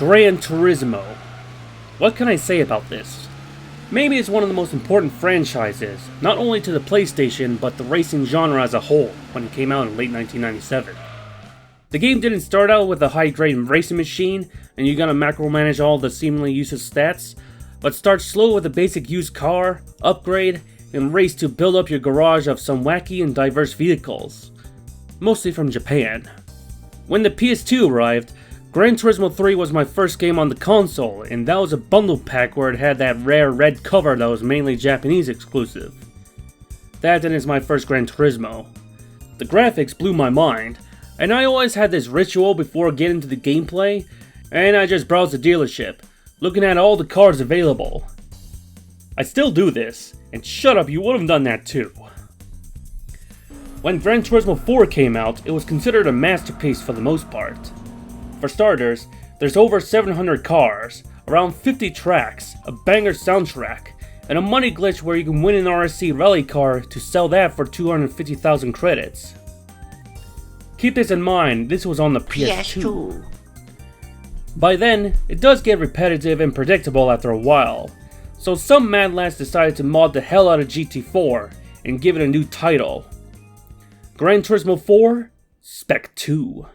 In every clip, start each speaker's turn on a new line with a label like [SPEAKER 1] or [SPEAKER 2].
[SPEAKER 1] Gran Turismo. What can I say about this? Maybe it's one of the most important franchises, not only to the PlayStation, but the racing genre as a whole, when it came out in late 1997. The game didn't start out with a high-grade racing machine, and you gotta macro-manage all the seemingly useless stats, but starts slow with a basic used car, upgrade, and race to build up your garage of some wacky and diverse vehicles. Mostly from Japan. When the PS2 arrived, Gran Turismo 3 was my first game on the console, and that was a bundle pack where it had that rare red cover that was mainly Japanese exclusive. That then is my first Gran Turismo. The graphics blew my mind, and I always had this ritual before getting to the gameplay, and I just browsed the dealership, looking at all the cars available. I still do this, and shut up, you would have done that too. When Gran Turismo 4 came out, it was considered a masterpiece for the most part. For starters, there's over 700 cars, around 50 tracks, a banger soundtrack, and a money glitch where you can win an RSC rally car to sell that for 250,000 credits. Keep this in mind, this was on the PS2. By then, it does get repetitive and predictable after a while, so some mad lads decided to mod the hell out of GT4 and give it a new title. Gran Turismo 4 Spec-II.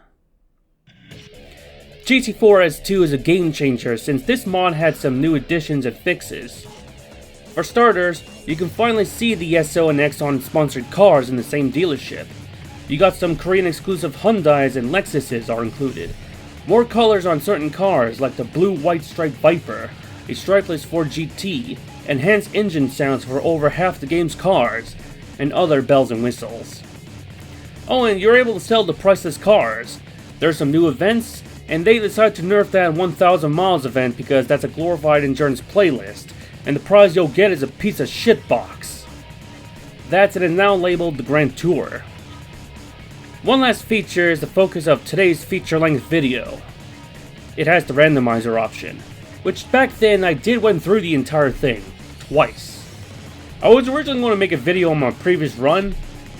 [SPEAKER 1] GT4 S2 is a game changer since this mod had some new additions and fixes. For starters, you can finally see the Esso and Exxon sponsored cars in the same dealership. You got some Korean exclusive Hyundais and Lexuses are included. More colors on certain cars like the blue-white striped Viper, a stripeless Ford GT, enhanced engine sounds for over half the game's cars, and other bells and whistles. Oh, and you're able to sell the priceless cars. There's some new events, and they decided to nerf that 1,000 miles event because that's a glorified endurance playlist, and the prize you'll get is a piece of shit box. That's it, and now labeled the Grand Tour. One last feature is the focus of today's feature-length video. It has the randomizer option, which back then I did went through the entire thing, twice. I was originally going to make a video on my previous run.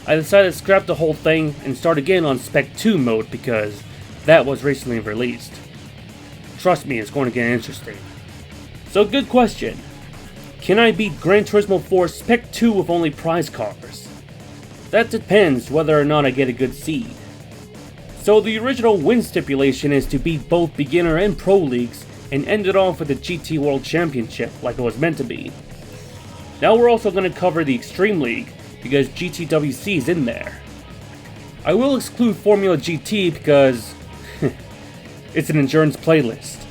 [SPEAKER 1] I decided to scrap the whole thing and start again on Spec-II mode because that was recently released. Trust me, it's going to get interesting. So good question. Can I beat Gran Turismo 4 Spec-II with only prize cars? That depends whether or not I get a good seed. So the original win stipulation is to beat both beginner and pro leagues and end it off with the GT World Championship like it was meant to be. Now we're also going to cover the Extreme League because GTWC is in there. I will exclude Formula GT because it's an endurance playlist.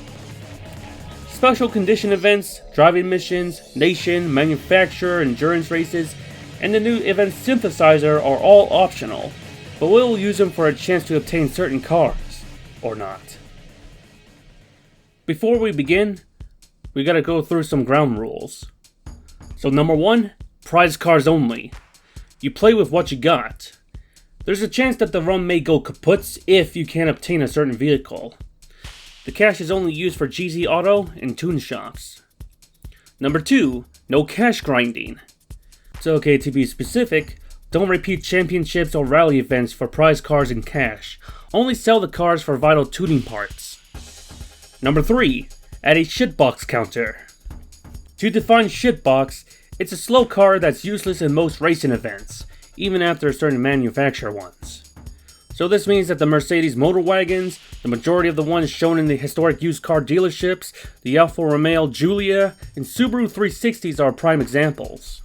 [SPEAKER 1] Special condition events, driving missions, nation, manufacturer, endurance races, and the new event synthesizer are all optional, but we'll use them for a chance to obtain certain cars, or not. Before we begin, we gotta go through some ground rules. So number 1, prize cars only. You play with what you got. There's a chance that the run may go kaput if you can't obtain a certain vehicle. The cash is only used for GZ Auto and tune shops. Number 2, no cash grinding. So okay, to be specific, don't repeat championships or rally events for prize cars and cash. Only sell the cars for vital tuning parts. Number 3, add a shitbox counter. To define shitbox, it's a slow car that's useless in most racing events, even after certain manufacturer ones. So this means that the Mercedes motor wagons, the majority of the ones shown in the historic used car dealerships, the Alfa Romeo Giulia, and Subaru 360s are prime examples.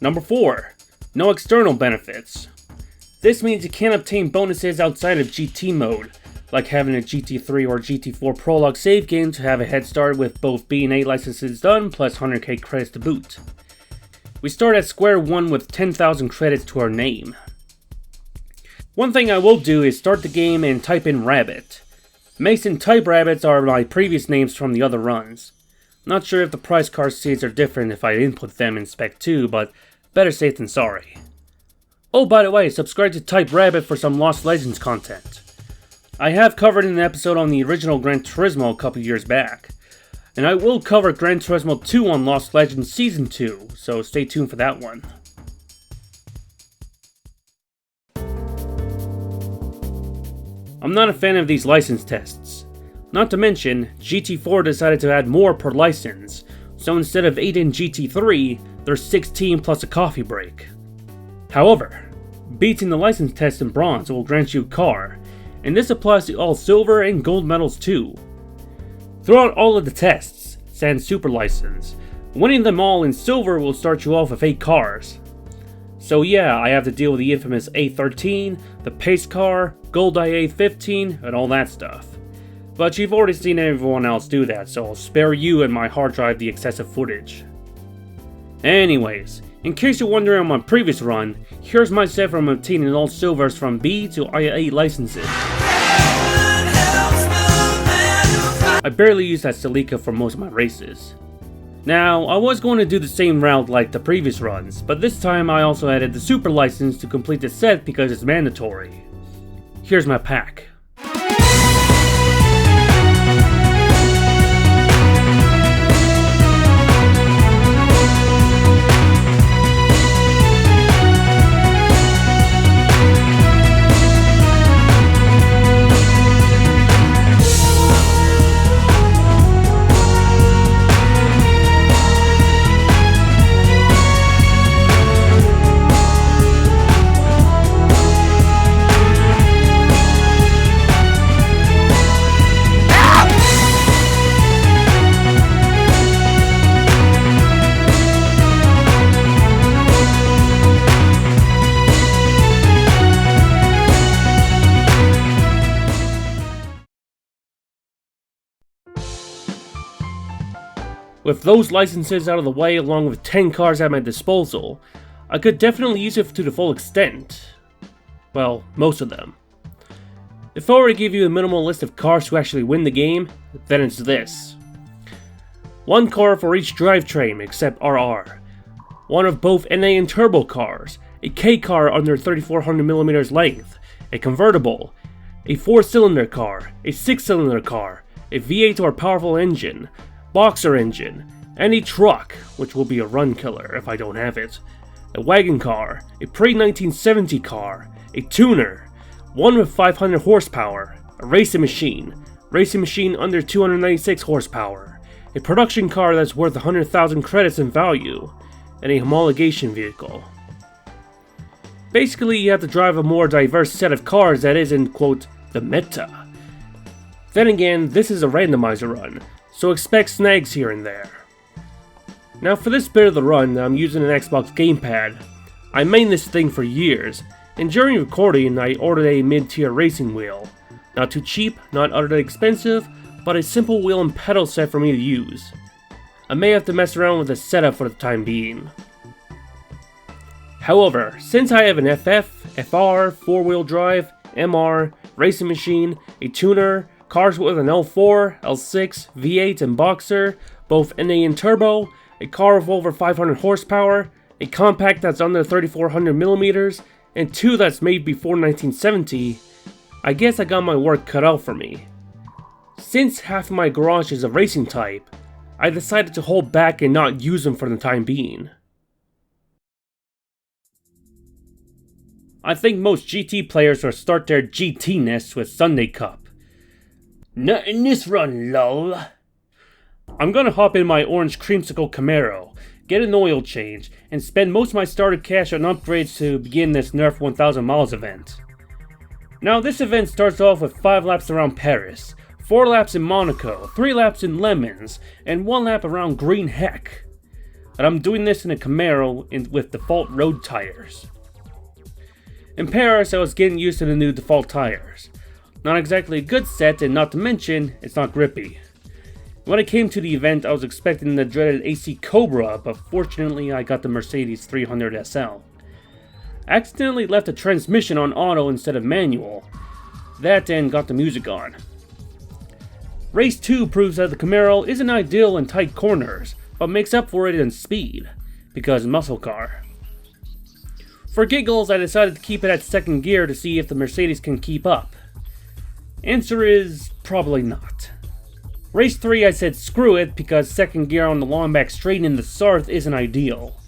[SPEAKER 1] Number 4, no external benefits. This means you can't obtain bonuses outside of GT mode, like having a GT3 or GT4 prologue save game to have a head start with both B and A licenses done plus 100k credits to boot. We start at square one with 10,000 credits to our name. One thing I will do is start the game and type in Rabbit. Mace and Type Rabbits are my previous names from the other runs. Not sure if the prize car seeds are different if I input them in Spec-II, but better safe than sorry. Oh, by the way, subscribe to Type Rabbit for some Lost Legends content. I have covered an episode on the original Gran Turismo a couple years back, and I will cover Gran Turismo 2 on Lost Legends Season 2, so stay tuned for that one. I'm not a fan of these license tests. Not to mention, GT4 decided to add more per license, so instead of 8 in GT3, there's 16 plus a coffee break. However, beating the license test in bronze will grant you a car, and this applies to all silver and gold medals too. Throughout all of the tests, sans super license, winning them all in silver will start you off with 8 cars. So yeah, I have to deal with the infamous A13, the pace car, gold IA15, and all that stuff. But you've already seen everyone else do that, so I'll spare you and my hard drive the excessive footage. Anyways, in case you're wondering on my previous run, here's my set from obtaining all silvers from B to IA8 licenses. I barely used that Celica for most of my races. Now, I was going to do the same route like the previous runs, but this time I also added the super license to complete the set because it's mandatory. Here's my pack. With those licenses out of the way along with 10 cars at my disposal, I could definitely use it to the full extent. Well, most of them. If I were to give you a minimal list of cars to actually win the game, then it's this. 1 car for each drivetrain except RR. 1 of both NA and turbo cars, a K car under 3400mm length, a convertible, a 4-cylinder car, a 6-cylinder car, a V8 or powerful engine, boxer engine, any truck, which will be a run killer if I don't have it, a wagon car, a pre-1970 car, a tuner, 1 with 500 horsepower, a racing machine under 296 horsepower, a production car that's worth 100,000 credits in value, and a homologation vehicle. Basically, you have to drive a more diverse set of cars that isn't, quote, the meta. Then again, this is a randomizer run, so expect snags here and there. Now for this bit of the run, I'm using an Xbox gamepad. I mained this thing for years, and during recording I ordered a mid-tier racing wheel. Not too cheap, not utterly expensive, but a simple wheel and pedal set for me to use. I may have to mess around with the setup for the time being. However, since I have an FF, FR, 4-wheel drive, MR, racing machine, a tuner, cars with an L4, L6, V8 and boxer, both NA and turbo, a car with over 500 horsepower, a compact that's under 3400mm, and 2 that's made before 1970, I guess I got my work cut out for me. Since half of my garage is of racing type, I decided to hold back and not use them for the time being. I think most GT players will start their GT-ness with Sunday Cup. Not in this run, lol. I'm gonna hop in my orange creamsicle Camaro, get an oil change, and spend most of my starter cash on upgrades to begin this Nerf 1000 miles event. Now this event starts off with 5 laps around Paris, 4 laps in Monaco, 3 laps in Le Mans, and 1 lap around Green Heck. And I'm doing this in a Camaro with default road tires. In Paris, I was getting used to the new default tires. Not exactly a good set, and not to mention, it's not grippy. When I came to the event, I was expecting the dreaded AC Cobra, but fortunately I got the Mercedes 300 SL. I accidentally left the transmission on auto instead of manual. That and got the music on. Race 2 proves that the Camaro isn't ideal in tight corners, but makes up for it in speed, because muscle car. For giggles, I decided to keep it at second gear to see if the Mercedes can keep up. Answer is probably not. Race 3 I said screw it because second gear on the long back straight in the Sarth isn't ideal.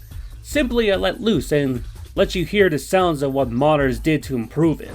[SPEAKER 1] Simply I let loose and let you hear the sounds of what modders did to improve it.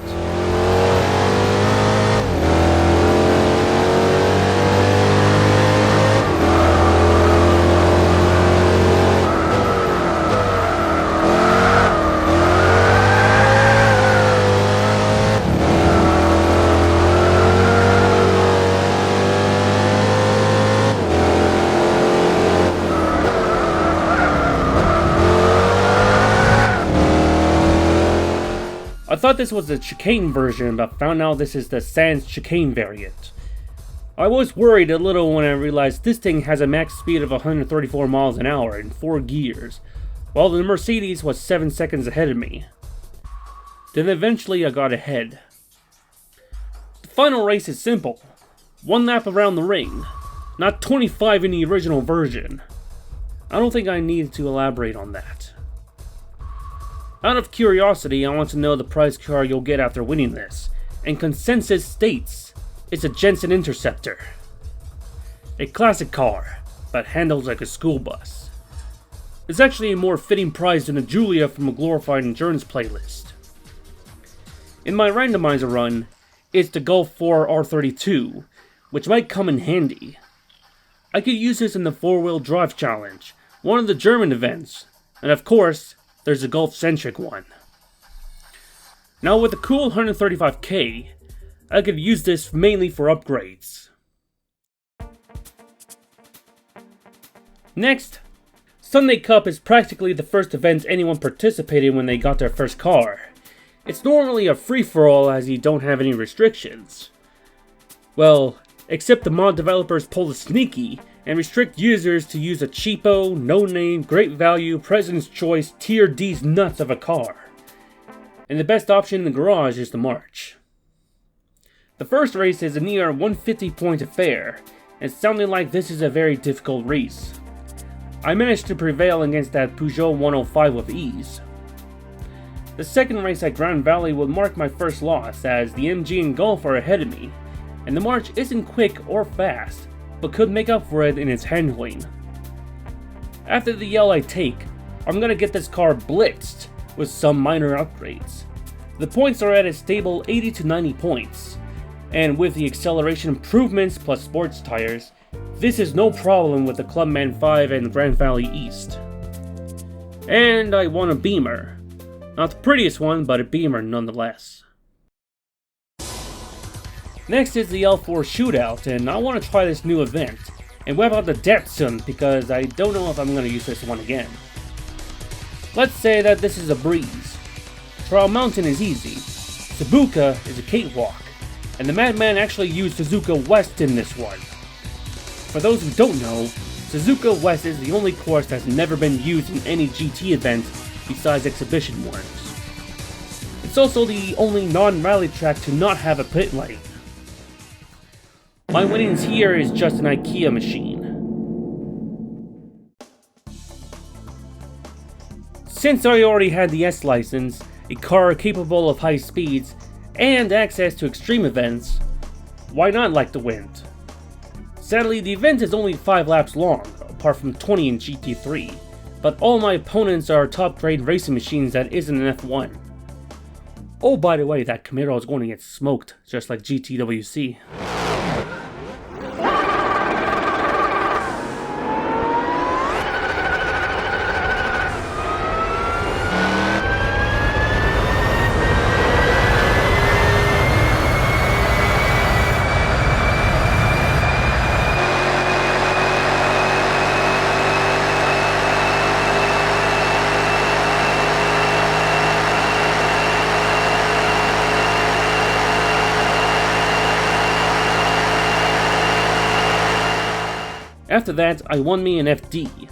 [SPEAKER 1] I thought this was the chicane version, but found out this is the sans chicane variant. I was worried a little when I realized this thing has a max speed of 134 miles an hour in 4 gears, while the Mercedes was 7 seconds ahead of me. Then eventually I got ahead. The final race is simple. 1 lap around the ring, not 25 in the original version. I don't think I need to elaborate on that. Out of curiosity, I want to know the prize car you'll get after winning this, and consensus states it's a Jensen Interceptor. A classic car, but handles like a school bus. It's actually a more fitting prize than a Giulia from a glorified endurance playlist. In my randomizer run, it's the Golf 4 R32, which might come in handy. I could use this in the 4-wheel drive challenge, one of the German events, and of course, there's a Golf-centric one. Now with the cool 135k, I could use this mainly for upgrades. Next, Sunday Cup is practically the first event anyone participated in when they got their first car. It's normally a free-for-all as you don't have any restrictions. Well, except the mod developers pull the sneaky and restrict users to use a cheapo, no-name, great value, President's Choice, Tier D's nuts of a car. And the best option in the garage is the March. The first race is a near 150 point affair, and sounding like this is a very difficult race. I managed to prevail against that Peugeot 105 with ease. The second race at Grand Valley will mark my first loss, as the MG and Golf are ahead of me, and the March isn't quick or fast, but could make up for it in its handling. After the yell I take, I'm gonna get this car blitzed with some minor upgrades. The points are at a stable 80 to 90 points, and with the acceleration improvements plus sports tires, this is no problem with the Clubman 5 and Grand Valley East. And I won a Beamer. Not the prettiest one, but a Beamer nonetheless. Next is the L4 Shootout, and I want to try this new event, and web out the Datsun because I don't know if I'm going to use this one again. Let's say that this is a breeze. Trial Mountain is easy. Suzuka is a cakewalk, and the Madman actually used Suzuka West in this one. For those who don't know, Suzuka West is the only course that's never been used in any GT event besides exhibition ones. It's also the only non-rally track to not have a pit lane. My winnings here is just an IKEA machine. Since I already had the S license, a car capable of high speeds, and access to extreme events, why not like the wind? Sadly, the event is only 5 laps long, apart from 20 in GT3, but all my opponents are top grade racing machines that isn't an F1. Oh, by the way, that Camaro is going to get smoked, just like GTWC. After that, I won me an FD.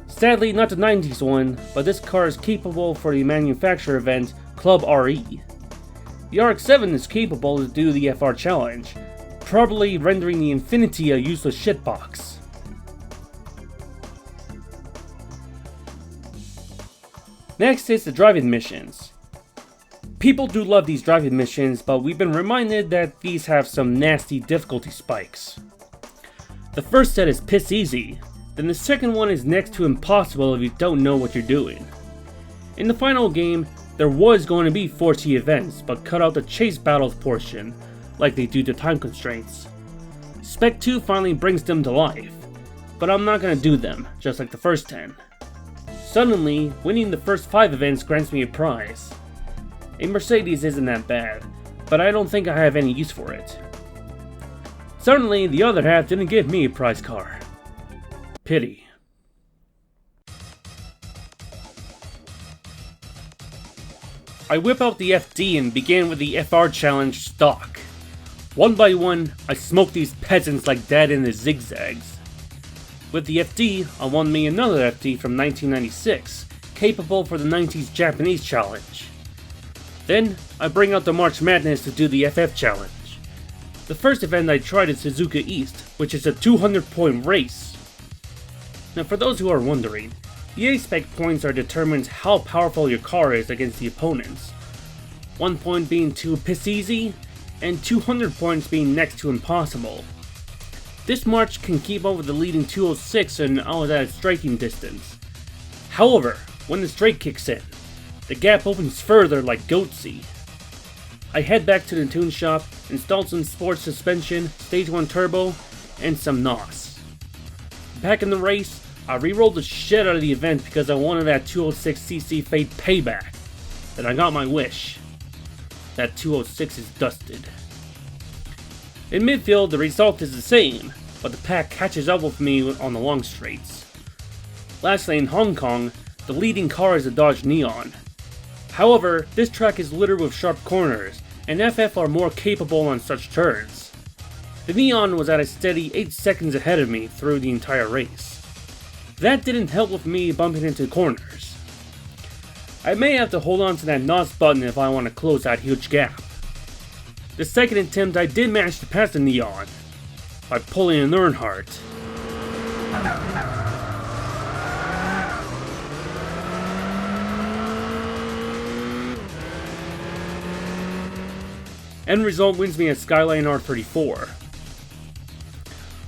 [SPEAKER 1] Sadly, not the 90s one, but this car is capable for the manufacturer event Club RE. The RX-7 is capable to do the FR challenge, probably rendering the Infiniti a useless shitbox. Next is the driving missions. People do love these driving missions, but we've been reminded that these have some nasty difficulty spikes. The first set is piss easy, then the second one is next to impossible if you don't know what you're doing. In the final game, there was going to be 40 events, but cut out the chase battles portion, like they do to time constraints. Spec-II finally brings them to life, but I'm not going to do them, just like the first 10. Suddenly, winning the first 5 events grants me a prize. A Mercedes isn't that bad, but I don't think I have any use for it. Suddenly, the other half didn't give me a prize car. Pity. I whip out the FD and begin with the FR challenge stock. One by one, I smoke these peasants like dead in the zigzags. With the FD, I won me another FD from 1996, capable for the 90s Japanese challenge. Then, I bring out the March Madness to do the FF challenge. The first event I tried is Suzuka East, which is a 200-point race. Now for those who are wondering, the A-Spec points are determined how powerful your car is against the opponents. 1 point being too piss easy, and 200 points being next to impossible. This March can keep up with the leading 206 and I was at a striking distance. However, when the straight kicks in, the gap opens further like Goatsy. I head back to the tune shop, install some sports suspension, stage 1 turbo, and some NOS. Back in the race, I re-rolled the shit out of the event because I wanted that 206cc Fate payback. And I got my wish. That 206 is dusted. In midfield, the result is the same, but the pack catches up with me on the long straights. Lastly, in Hong Kong, the leading car is a Dodge Neon. However, this track is littered with sharp corners, and FF are more capable on such turns. The Neon was at a steady 8 seconds ahead of me through the entire race. That didn't help with me bumping into corners. I may have to hold on to that NOS button if I want to close that huge gap. The second attempt I did manage to pass the Neon, by pulling an Earnhardt. End result wins me a Skyline R34.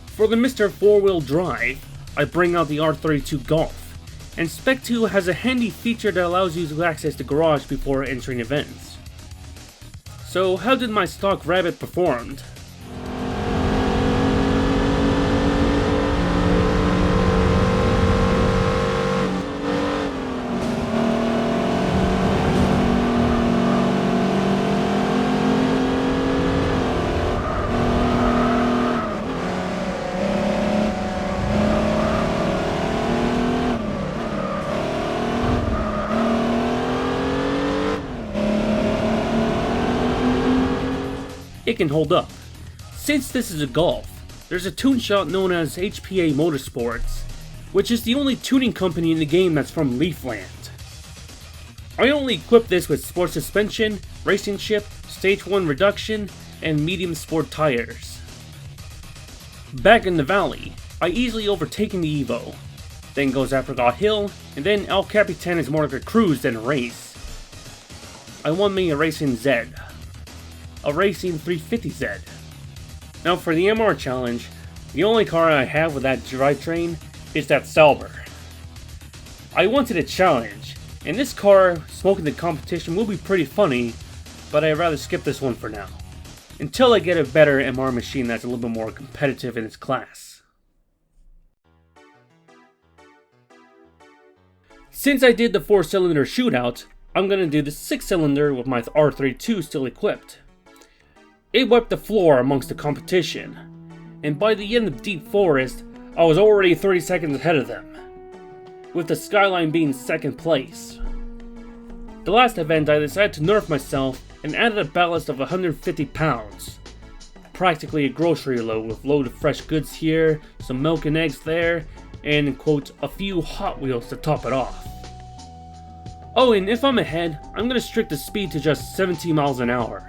[SPEAKER 1] For the Mr. 4-wheel drive, I bring out the R32 Golf, and Spec-II has a handy feature that allows you to access the garage before entering events. So how did my stock Rabbit performed? It can hold up. Since this is a Golf, there's a tune shop known as HPA Motorsports, which is the only tuning company in the game that's from Leafland. I only equipped this with sport suspension, racing chip, stage 1 reduction, and medium sport tires. Back in the valley, I easily overtaken the Evo, then goes Apricot Hill, and then El Capitan is more like a cruise than a race. I won me a Racing Z. A Racing 350Z. Now for the MR challenge, the only car I have with that drivetrain is that Sauber. I wanted a challenge, and this car smoking the competition will be pretty funny, but I'd rather skip this one for now, until I get a better MR machine that's a little bit more competitive in its class. Since I did the 4-cylinder shootout, I'm gonna do the 6-cylinder with my R32 still equipped. It wiped the floor amongst the competition, and by the end of Deep Forest, I was already 30 seconds ahead of them, with the Skyline being second place. The last event I decided to nerf myself and added a ballast of 150 pounds. Practically a grocery load with a load of fresh goods here, some milk and eggs there, and quote, a few Hot Wheels to top it off. Oh, and if I'm ahead, I'm gonna strict the speed to just 17 miles an hour.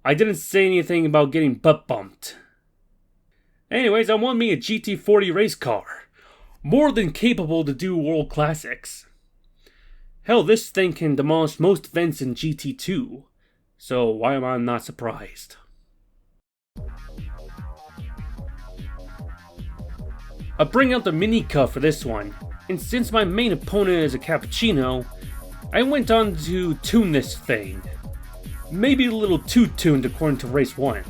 [SPEAKER 1] I didn't say anything about getting butt bumped. Anyways, I want me a GT40 race car. More than capable to do world classics. Hell, this thing can demolish most events in GT2. So why am I not surprised? I bring out the mini cup for this one, and since my main opponent is a cappuccino, I went on to tune this thing. Maybe a little too tuned according to race 1.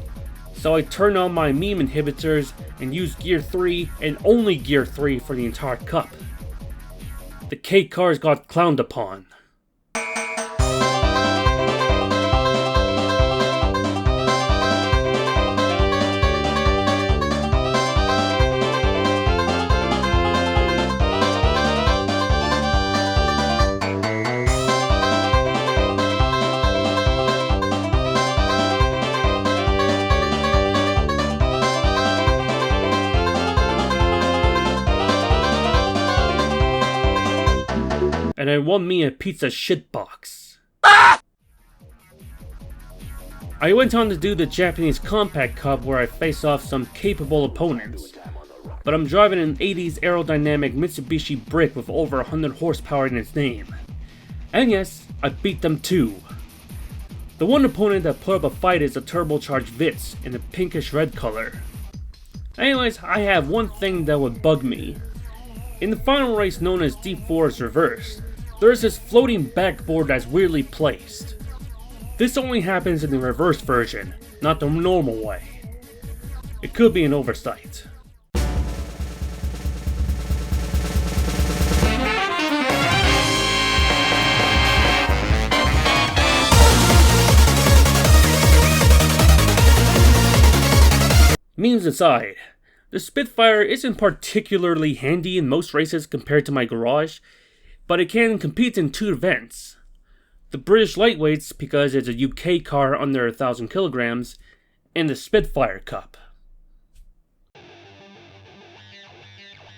[SPEAKER 1] So I turned on my meme inhibitors and used gear 3 and only gear 3 for the entire cup. The K cars got clowned upon. And I won me a pizza shitbox. Ah! I went on to do the Japanese Compact Cup where I face off some capable opponents. But I'm driving an 80s aerodynamic Mitsubishi brick with over 100 horsepower in its name. And yes, I beat them too. The one opponent that put up a fight is a turbocharged Vitz in a pinkish red color. Anyways, I have one thing that would bug me. In the final race known as Deep Forest Reverse, there is this floating backboard that's weirdly placed. This only happens in the reverse version, not the normal way. It could be an oversight. Memes aside, the Spitfire isn't particularly handy in most races compared to my garage, but it can compete in 2 events. The British Lightweights, because it's a UK car under 1,000 kilograms, and the Spitfire Cup.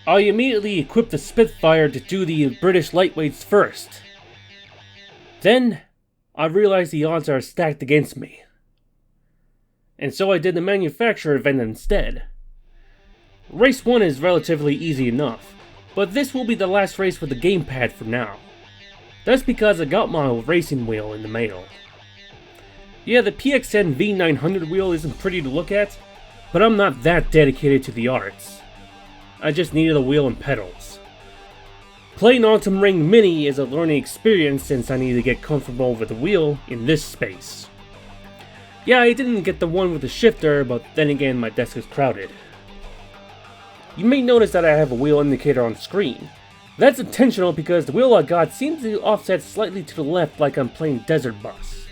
[SPEAKER 1] I immediately equipped the Spitfire to do the British Lightweights first. Then, I realized the odds are stacked against me. And so I did the manufacturer event instead. Race 1 is relatively easy enough, but this will be the last race with the gamepad for now. That's because I got my racing wheel in the mail. Yeah, the PXN V900 wheel isn't pretty to look at, but I'm not that dedicated to the arts. I just needed a wheel and pedals. Playing Autumn Ring Mini is a learning experience since I need to get comfortable with the wheel in this space. Yeah, I didn't get the one with the shifter, but then again my desk is crowded. You may notice that I have a wheel indicator on screen. That's intentional because the wheel I got seems to offset slightly to the left like I'm playing Desert Bus.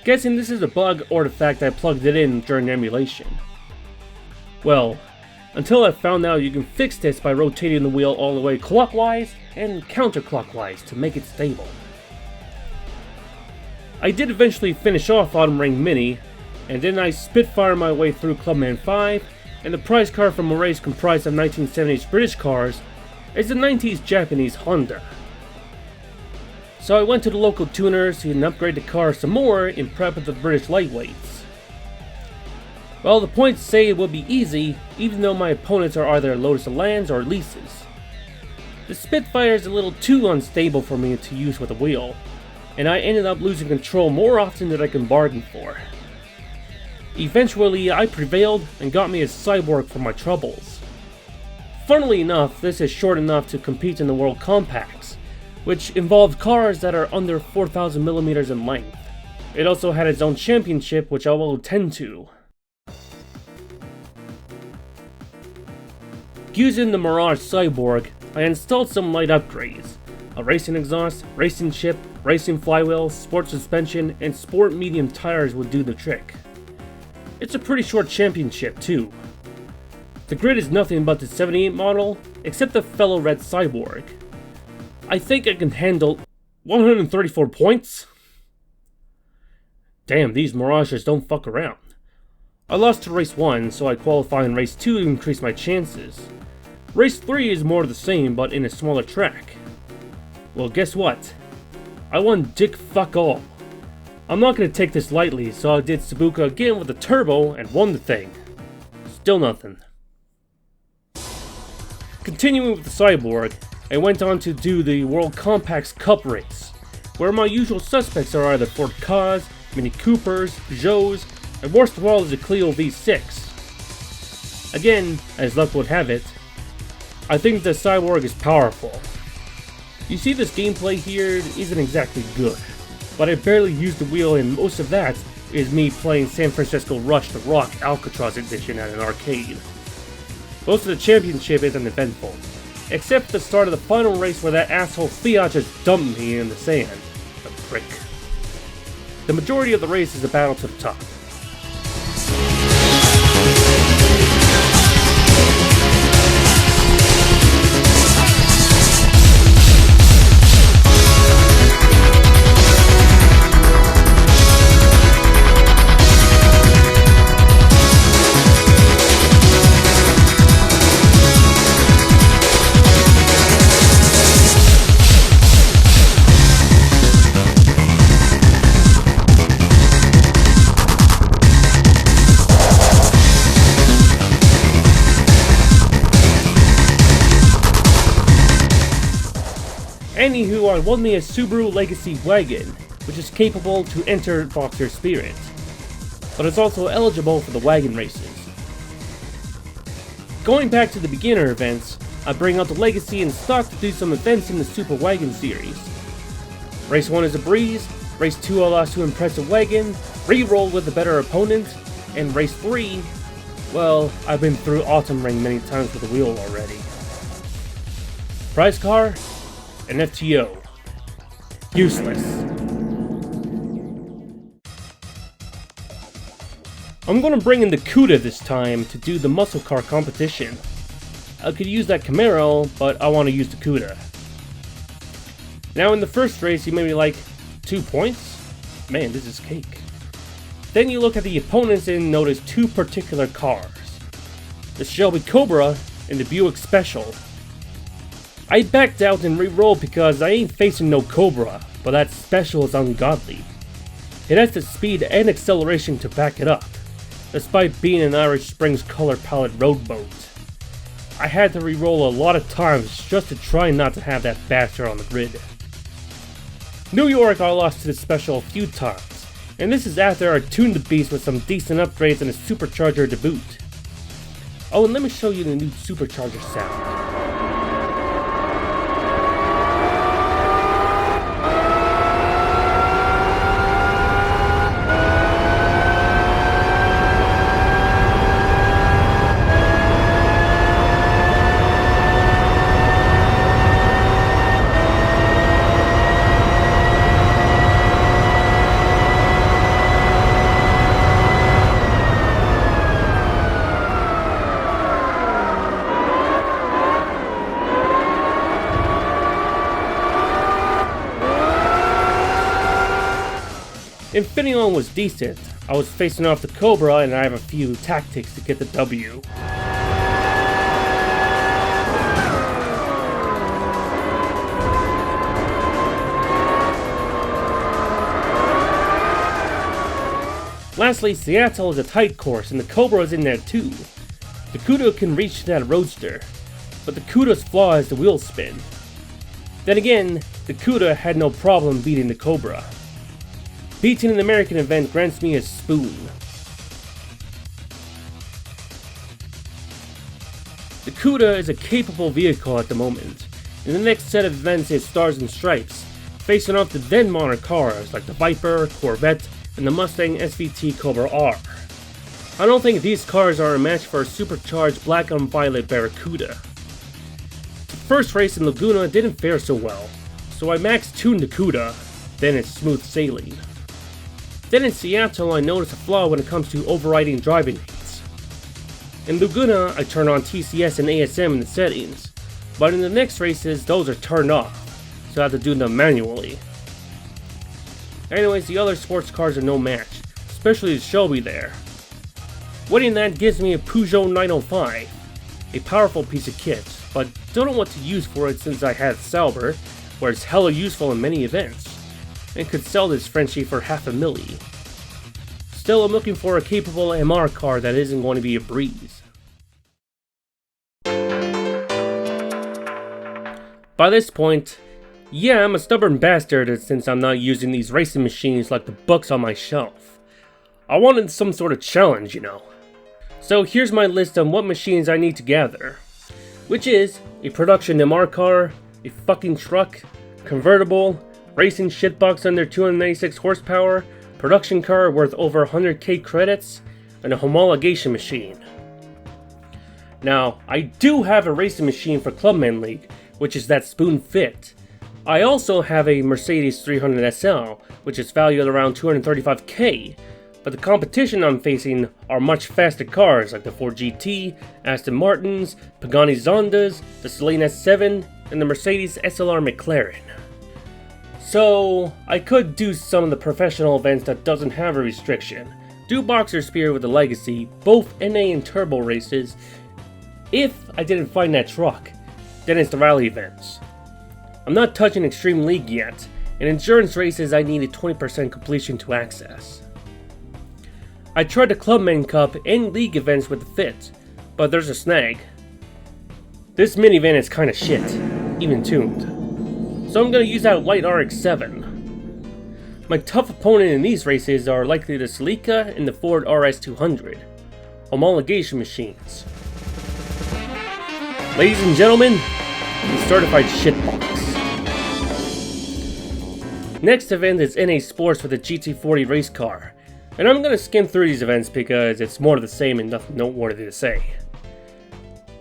[SPEAKER 1] Guessing this is a bug or the fact I plugged it in during emulation. Well, until I found out you can fix this by rotating the wheel all the way clockwise and counterclockwise to make it stable. I did eventually finish off Autumn Ring Mini, and then I Spitfire my way through Clubman 5, and the prize car from a race comprised of 1970s British cars is the 90s Japanese Honda. So I went to the local tuners and upgraded the car some more in prep of the British Lightweights. Well, the points say it will be easy, even though my opponents are either Lotus Elans or Leases. The Spitfire is a little too unstable for me to use with a wheel, and I ended up losing control more often than I can bargain for. Eventually, I prevailed and got me a Cyborg for my troubles. Funnily enough, this is short enough to compete in the World Compacts, which involved cars that are under 4,000mm in length. It also had its own championship, which I will attend to. Using the Mirage Cyborg, I installed some light upgrades. A racing exhaust, racing chip, racing flywheel, sport suspension, and sport medium tires would do the trick. It's a pretty short championship too. The grid is nothing but the 78 model, except the fellow red Cyborg. I think I can handle 134 points? Damn, these Mirages don't fuck around. I lost to race 1, so I qualify in race 2 to increase my chances. Race 3 is more of the same, but in a smaller track. Well, guess what? I won dick fuck all. I'm not gonna take this lightly, so I did Sabuka again with the turbo and won the thing. Still nothing. Continuing with the Cyborg, I went on to do the World Compacts Cup race, where my usual suspects are either Ford Kas, Mini Coopers, Peugeots, and worst of all is a Clio V6. Again, as luck would have it, I think the Cyborg is powerful. You see this gameplay here isn't exactly good, but I barely used the wheel and most of that is me playing San Francisco Rush The Rock Alcatraz Edition at an arcade. Most of the championship isn't eventful, except the start of the final race where that asshole Fiat just dumped me in the sand. The prick. The majority of the race is a battle to the top. Anywho, I won me a Subaru Legacy wagon, which is capable to enter Boxer Spirit, but it's also eligible for the wagon races. Going back to the beginner events, I bring out the Legacy in stock to do some events in the Super Wagon series. Race 1 is a breeze, Race 2 I lost to Impressive Wagon, re-rolled with a better opponent, and Race 3, well, I've been through Autumn Ring many times with the wheel already. Prize car? An FTO. Useless. I'm gonna bring in the CUDA this time to do the muscle car competition. I could use that Camaro, but I want to use the CUDA. Now in the first race you may be like, 2 points? Man, this is cake. Then you look at the opponents and notice two particular cars. The Shelby Cobra and the Buick Special. I backed out and re-rolled because I ain't facing no Cobra, but that Special is ungodly. It has the speed and acceleration to back it up, despite being an Irish Springs color palette road boat. I had to re-roll a lot of times just to try not to have that bastard on the grid. New York I lost to the Special a few times, and this is after I tuned the beast with some decent upgrades and a supercharger to boot. Oh, and let me show you the new supercharger sound. Infineon was decent. I was facing off the Cobra and I have a few tactics to get the W. Lastly, Seattle is a tight course and the Cobra is in there too. The CUDA can reach that Roadster, but the CUDA's flaw is the wheel spin. Then again, the CUDA had no problem beating the Cobra. Beating an American event grants me a spoon. The CUDA is a capable vehicle at the moment. In the next set of events is Stars and Stripes, facing off the then modern cars like the Viper, Corvette, and the Mustang SVT Cobra R. I don't think these cars are a match for a supercharged black on violet Barracuda. The first race in Laguna didn't fare so well, so I max tuned the CUDA, then it's smooth sailing. Then in Seattle I noticed a flaw when it comes to overriding driving aids. In Laguna I turn on TCS and ASM in the settings, but in the next races those are turned off, so I have to do them manually. Anyways, the other sports cars are no match, especially the Shelby there. Winning that gives me a Peugeot 905, a powerful piece of kit, but don't know what to use for it since I have Sauber, where it's hella useful in many events. and could sell this Frenchie for $500,000. Still, I'm looking for a capable MR car that isn't going to be a breeze. By this point, yeah, I'm a stubborn bastard since I'm not using these racing machines like the books on my shelf. I wanted some sort of challenge, you know. So here's my list on what machines I need to gather, which is a production MR car, a fucking truck, convertible, racing shitbox under 296 horsepower, production car worth over 100k credits, and a homologation machine. Now, I do have a racing machine for Clubman League, which is that Spoon Fit. I also have a Mercedes 300 SL, which is valued around 235k, but the competition I'm facing are much faster cars like the Ford GT, Aston Martins, Pagani Zondas, the Celine S7, and the Mercedes SLR McLaren. So, I could do some of the professional events that doesn't have a restriction, do Boxer Spear with the Legacy, both NA and Turbo races. If I didn't find that truck, then it's the rally events. I'm not touching Extreme League yet, and endurance races I needed 20% completion to access. I tried the Clubman Cup and League events with the Fit, but there's a snag. This minivan is kinda shit, even tuned. So I'm gonna use that Light RX-7. My tough opponent in these races are likely the Celica and the Ford RS200, homologation machines. Ladies and gentlemen, the certified shitbox. Next event is NA Sports with a GT40 race car, and I'm gonna skim through these events because it's more of the same and nothing noteworthy to say.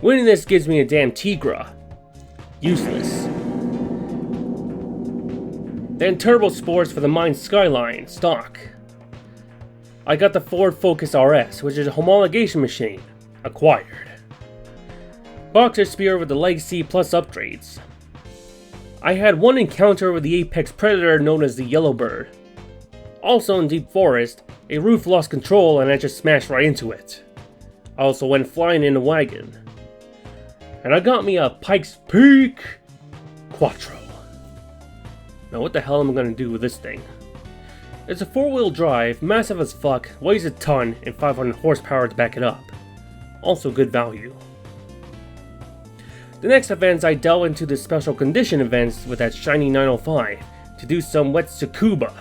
[SPEAKER 1] Winning this gives me a damn Tigra. Useless. Then Turbo Sports for the Mine Skyline, stock. I got the Ford Focus RS, which is a homologation machine, acquired. Boxer Spear with the Legacy plus upgrades. I had one encounter with the Apex Predator known as the Yellowbird. Also in Deep Forest, a roof lost control and I just smashed right into it. I also went flying in a wagon. And I got me a Pikes Peak Quattro. Now what the hell am I going to do with this thing? It's a 4-wheel drive, massive as fuck, weighs a ton, and 500 horsepower to back it up. Also good value. The next events I delve into the special condition events with that shiny 905 to do some wet Tsukuba.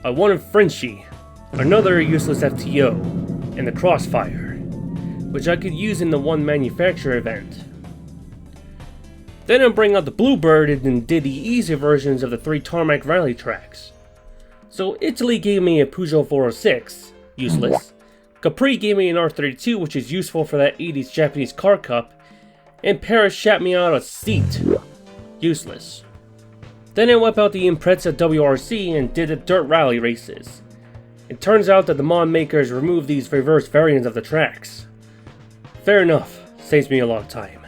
[SPEAKER 1] I won a Frenchie, another useless FTO, and the Crossfire, which I could use in the one manufacturer event. Then I bring out the Bluebird and did the easy versions of the 3 tarmac rally tracks. So Italy gave me a Peugeot 406, useless. Capri gave me an R32, which is useful for that 80s Japanese car cup. And Paris shot me out a seat, useless. Then I whipped out the Impreza WRC and did the dirt rally races. It turns out that the mod makers removed these reverse variants of the tracks. Fair enough, saves me a lot of time.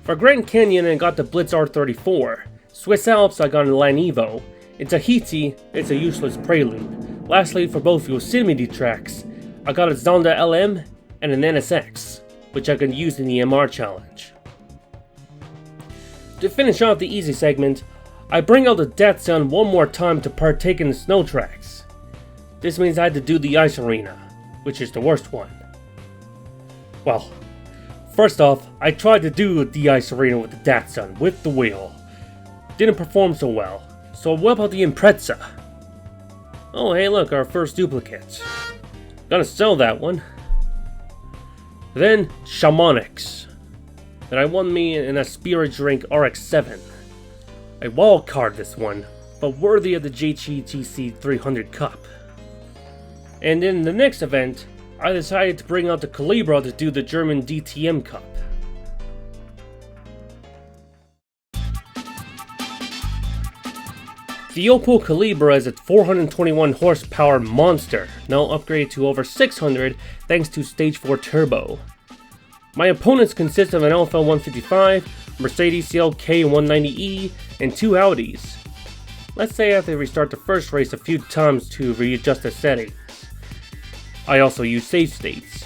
[SPEAKER 1] For Grand Canyon I got the Blitz R34, Swiss Alps I got a Land Evo, in Tahiti it's a useless Prelude. Lastly, for both Yosemite tracks, I got a Zonda LM and an NSX, which I can use in the MR challenge. To finish off the easy segment, I bring out the Datsun one more time to partake in the snow tracks. This means I had to do the ice arena, which is the worst one. Well, first off, I tried to do the ice arena with the Datsun with the wheel. Didn't perform so well, so I whip out the Impreza. Oh hey look, our first duplicate. Gonna sell that one. Then Shamanics. Then I won me in a Spirit Drink RX-7. I wildcard this one, but worthy of the JGTC 300 Cup. And in the next event, I decided to bring out the Calibra to do the German DTM Cup. The Opel Calibra is a 421 horsepower monster, now upgraded to over 600 thanks to Stage 4 Turbo. My opponents consist of an Alfa 155, Mercedes CLK 190E, and 2 Audis. Let's say I have to restart the first race a few times to readjust the settings. I also use save states.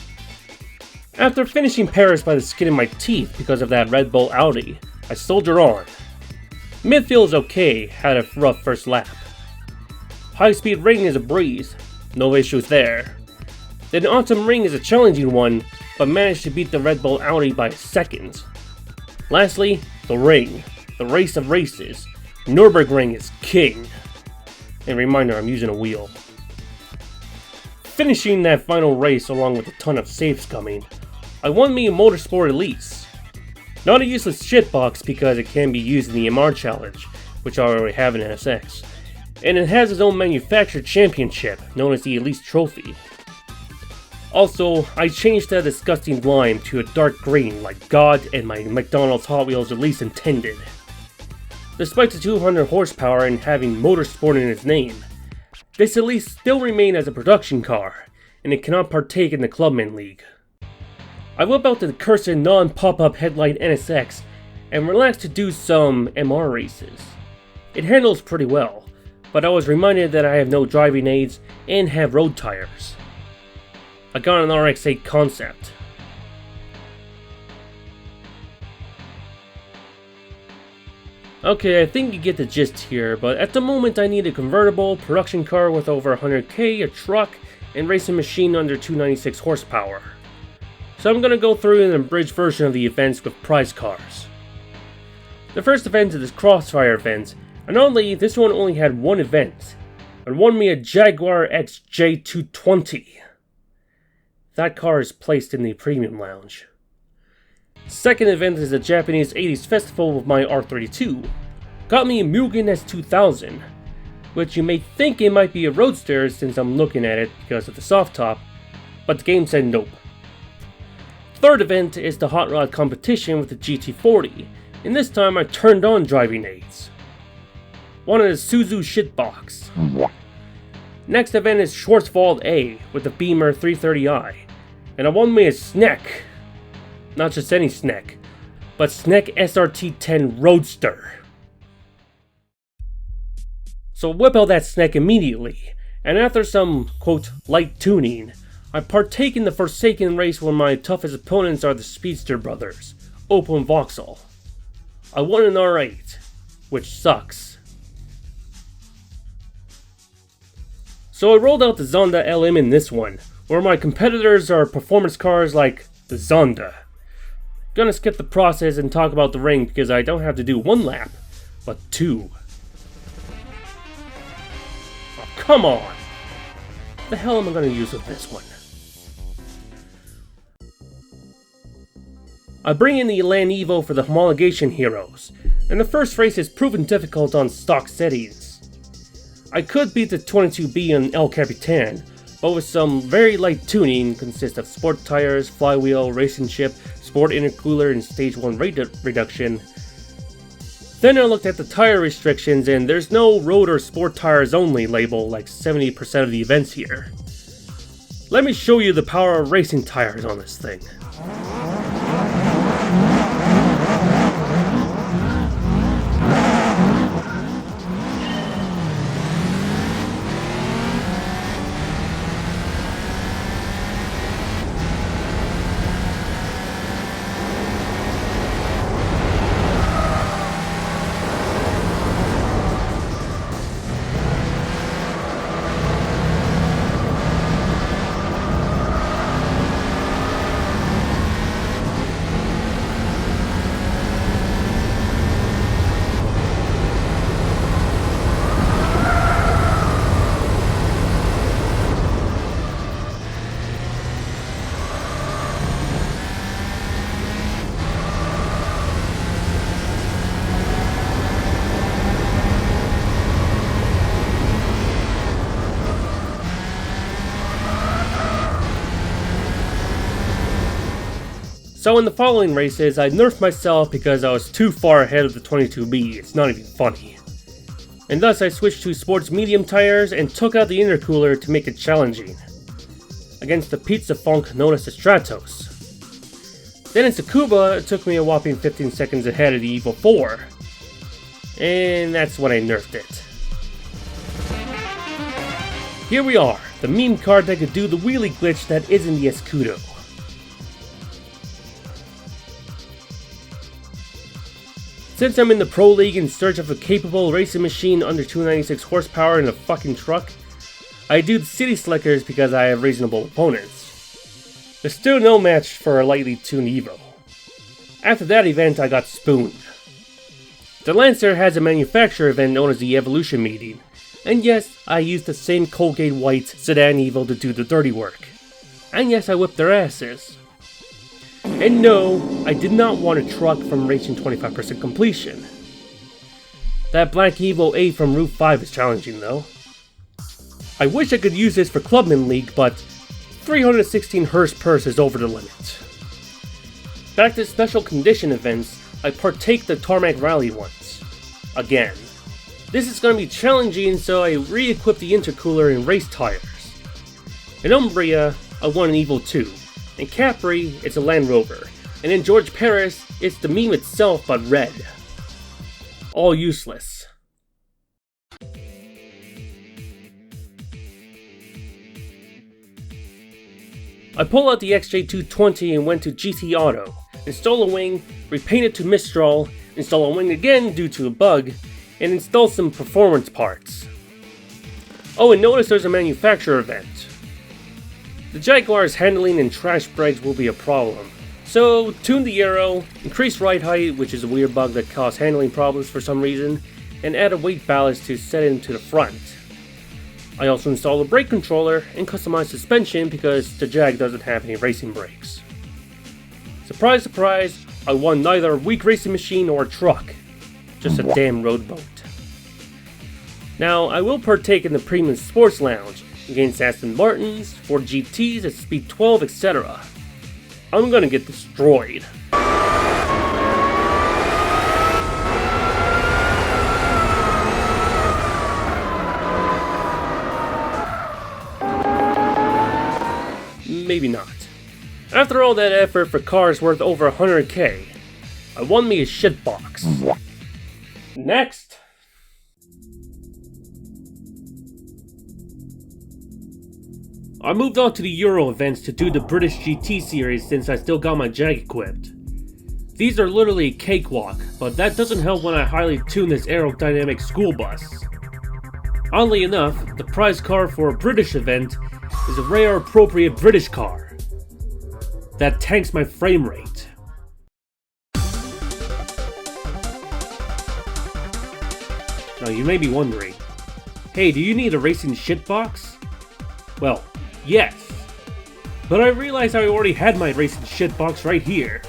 [SPEAKER 1] After finishing Paris by the skin of my teeth because of that Red Bull Audi, I soldier on. Midfield is okay, had a rough first lap. High speed ring is a breeze, no issues there. Then autumn ring is a challenging one, but managed to beat the Red Bull Audi by seconds. Lastly, the ring, the race of races. Nürburgring is king. And reminder, I'm using a wheel. Finishing that final race along with a ton of saves coming, I won me a Motorsport Elise. Not a useless shitbox because it can be used in the MR challenge, which I already have in NSX. And it has its own manufactured championship, known as the Elise Trophy. Also, I changed that disgusting lime to a dark green like God and my McDonald's Hot Wheels Elise intended. Despite the 200 horsepower and having motorsport in its name, this Elise still remains as a production car, and it cannot partake in the Clubman League. I whip out the cursed non-pop-up headlight NSX and relax to do some MR races. It handles pretty well, but I was reminded that I have no driving aids and have road tires. I got an RX-8 concept. Okay, I think you get the gist here, but at the moment I need a convertible, production car with over 100k, a truck, and racing machine under 296 horsepower. So I'm gonna go through an abridged version of the events with prize cars. The first event is this Crossfire event, and oddly, this one only had one event, and won me a Jaguar XJ220. That car is placed in the Premium Lounge. Second event is a Japanese 80s festival with my R32. Got me a Mugen S2000, which you may think it might be a roadster since I'm looking at it because of the soft top, but the game said nope. Third event is the hot rod competition with the GT40, and this time I turned on driving aids. Wanted a Suzu shitbox. Next event is Schwarzwald A with the Beamer 330i, and I won me a Sneck. Not just any Sneck, but Sneck SRT10 Roadster. So whip out that Sneck immediately, and after some, quote, light tuning, I partake in the Forsaken race where my toughest opponents are the Speedster brothers, Opel and Vauxhall. I won an R8, which sucks. So I rolled out the Zonda LM in this one, where my competitors are performance cars like the Zonda. Gonna skip the process and talk about the ring because I don't have to do one lap, but two. Oh, come on! What the hell am I gonna use with this one? I bring in the Elan Evo for the homologation heroes, and the first race is proven difficult on stock settings. I could beat the 22B on El Capitan, but with some very light tuning consists of sport tires, flywheel, racing chip, sport intercooler, and stage 1 rate reduction. Then I looked at the tire restrictions and there's no road or sport tires only label like 70% of the events here. Let me show you the power of racing tires on this thing. So in the following races, I nerfed myself because I was too far ahead of the 22B, it's not even funny. And thus I switched to sports medium tires and took out the intercooler to make it challenging. Against the pizza funk known as the Stratos. Then in Tsukuba, it took me a whopping 15 seconds ahead of the Evo 4. And that's when I nerfed it. Here we are, the meme card that could do the wheelie glitch that isn't the Escudo. Since I'm in the Pro League in search of a capable racing machine under 296 horsepower in a fucking truck, I do the City Slickers because I have reasonable opponents. There's still no match for a lightly tuned Evo. After that event, I got spooned. The Lancer has a manufacturer event known as the Evolution Meeting, and yes, I used the same Colgate White Sedan Evo to do the dirty work. And yes, I whipped their asses. And no, I did not want a truck from reaching 25% completion. That Black Evo 8 from Route 5 is challenging though. I wish I could use this for Clubman League, but 316 Hz purse is over the limit. Back to special condition events, I partake the Tarmac Rally once. Again. This is going to be challenging, so I re-equipped the intercooler and race tires. In Umbria, I won an Evo 2. In Capri, it's a Land Rover. And in George Paris, it's the meme itself but red. All useless. I pull out the XJ220 and went to GT Auto, install a wing, repaint it to Mistral, install a wing again due to a bug, and install some performance parts. Oh, and notice there's a manufacturer event. The Jaguar's handling and trash brakes will be a problem, so tune the aero, increase ride height, which is a weird bug that causes handling problems for some reason, and add a weight ballast to set it into the front. I also installed a brake controller and customized suspension because the Jag doesn't have any racing brakes. Surprise, surprise, I won neither a weak racing machine or a truck. Just a damn road boat. Now, I will partake in the Premium Sports Lounge against Aston Martins, Ford GTs, a Speed 12, etc. I'm gonna get destroyed. Maybe not. After all that effort for cars worth over 100k, I won me a shitbox. Next! I moved on to the Euro events to do the British GT series since I still got my Jag equipped. These are literally a cakewalk, but that doesn't help when I highly tune this aerodynamic school bus. Oddly enough, the prize car for a British event is a rare appropriate British car. That tanks my frame rate. Now you may be wondering, hey, do you need a racing shitbox? Well, yes. But I realized I already had my racing shitbox right here.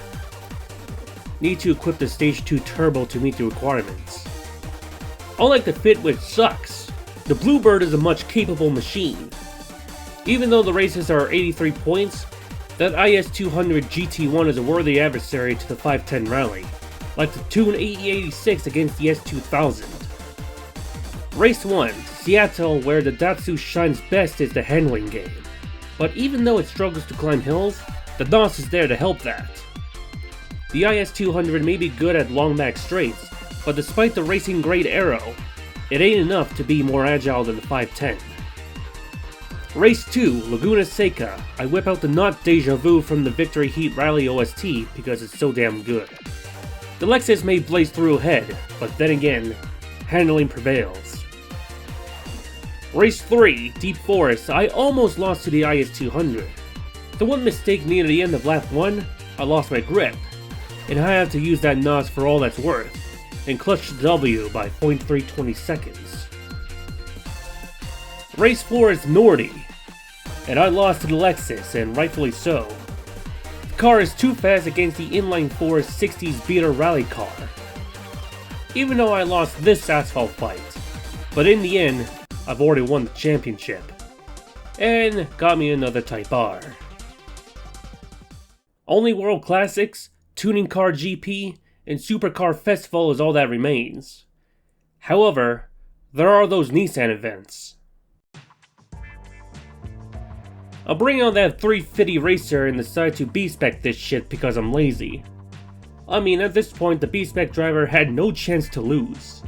[SPEAKER 1] Need to equip the Stage 2 Turbo to meet the requirements. Unlike the Fit, which sucks, the Bluebird is a much capable machine. Even though the races are 83 points, that IS200 GT1 is a worthy adversary to the 510 Rally, like the Tune 8086 against the S2000. Race 1, Seattle, where the Datsun shines best is the handling game. But even though it struggles to climb hills, the NOS is there to help that. The IS200 may be good at long back straights, but despite the racing grade aero, it ain't enough to be more agile than the 510. Race 2, Laguna Seca, I whip out the not Deja Vu from the Victory Heat Rally OST because it's so damn good. The Lexus may blaze through ahead, but then again, handling prevails. Race 3, Deep Forest, I almost lost to the IS200. The one mistake near the end of lap 1, I lost my grip, and I had to use that NOS for all that's worth, and clutched the W by 0.320 seconds. Race 4 is Nordy, and I lost to the Lexus, and rightfully so. The car is too fast against the inline 4 60s beater rally car. Even though I lost this asphalt fight, but in the end, I've already won the championship, and got me another Type R. Only World Classics, Tuning Car GP, and Supercar Festival is all that remains. However, there are those Nissan events. I'll bring on that 350 racer and decide to B-spec this shit because I'm lazy. I mean, at this point the B-spec driver had no chance to lose.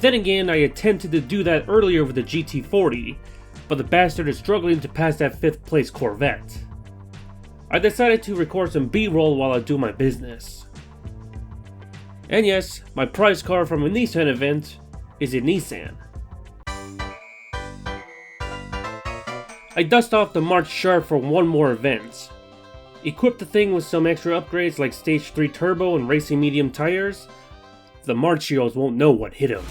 [SPEAKER 1] Then again, I attempted to do that earlier with the GT40, but the bastard is struggling to pass that 5th place Corvette. I decided to record some B-roll while I do my business. And yes, my prize car from a Nissan event is a Nissan. I dust off the March Sharp for one more event. Equip the thing with some extra upgrades like Stage 3 Turbo and Racing Medium tires. The Marchios won't know what hit him.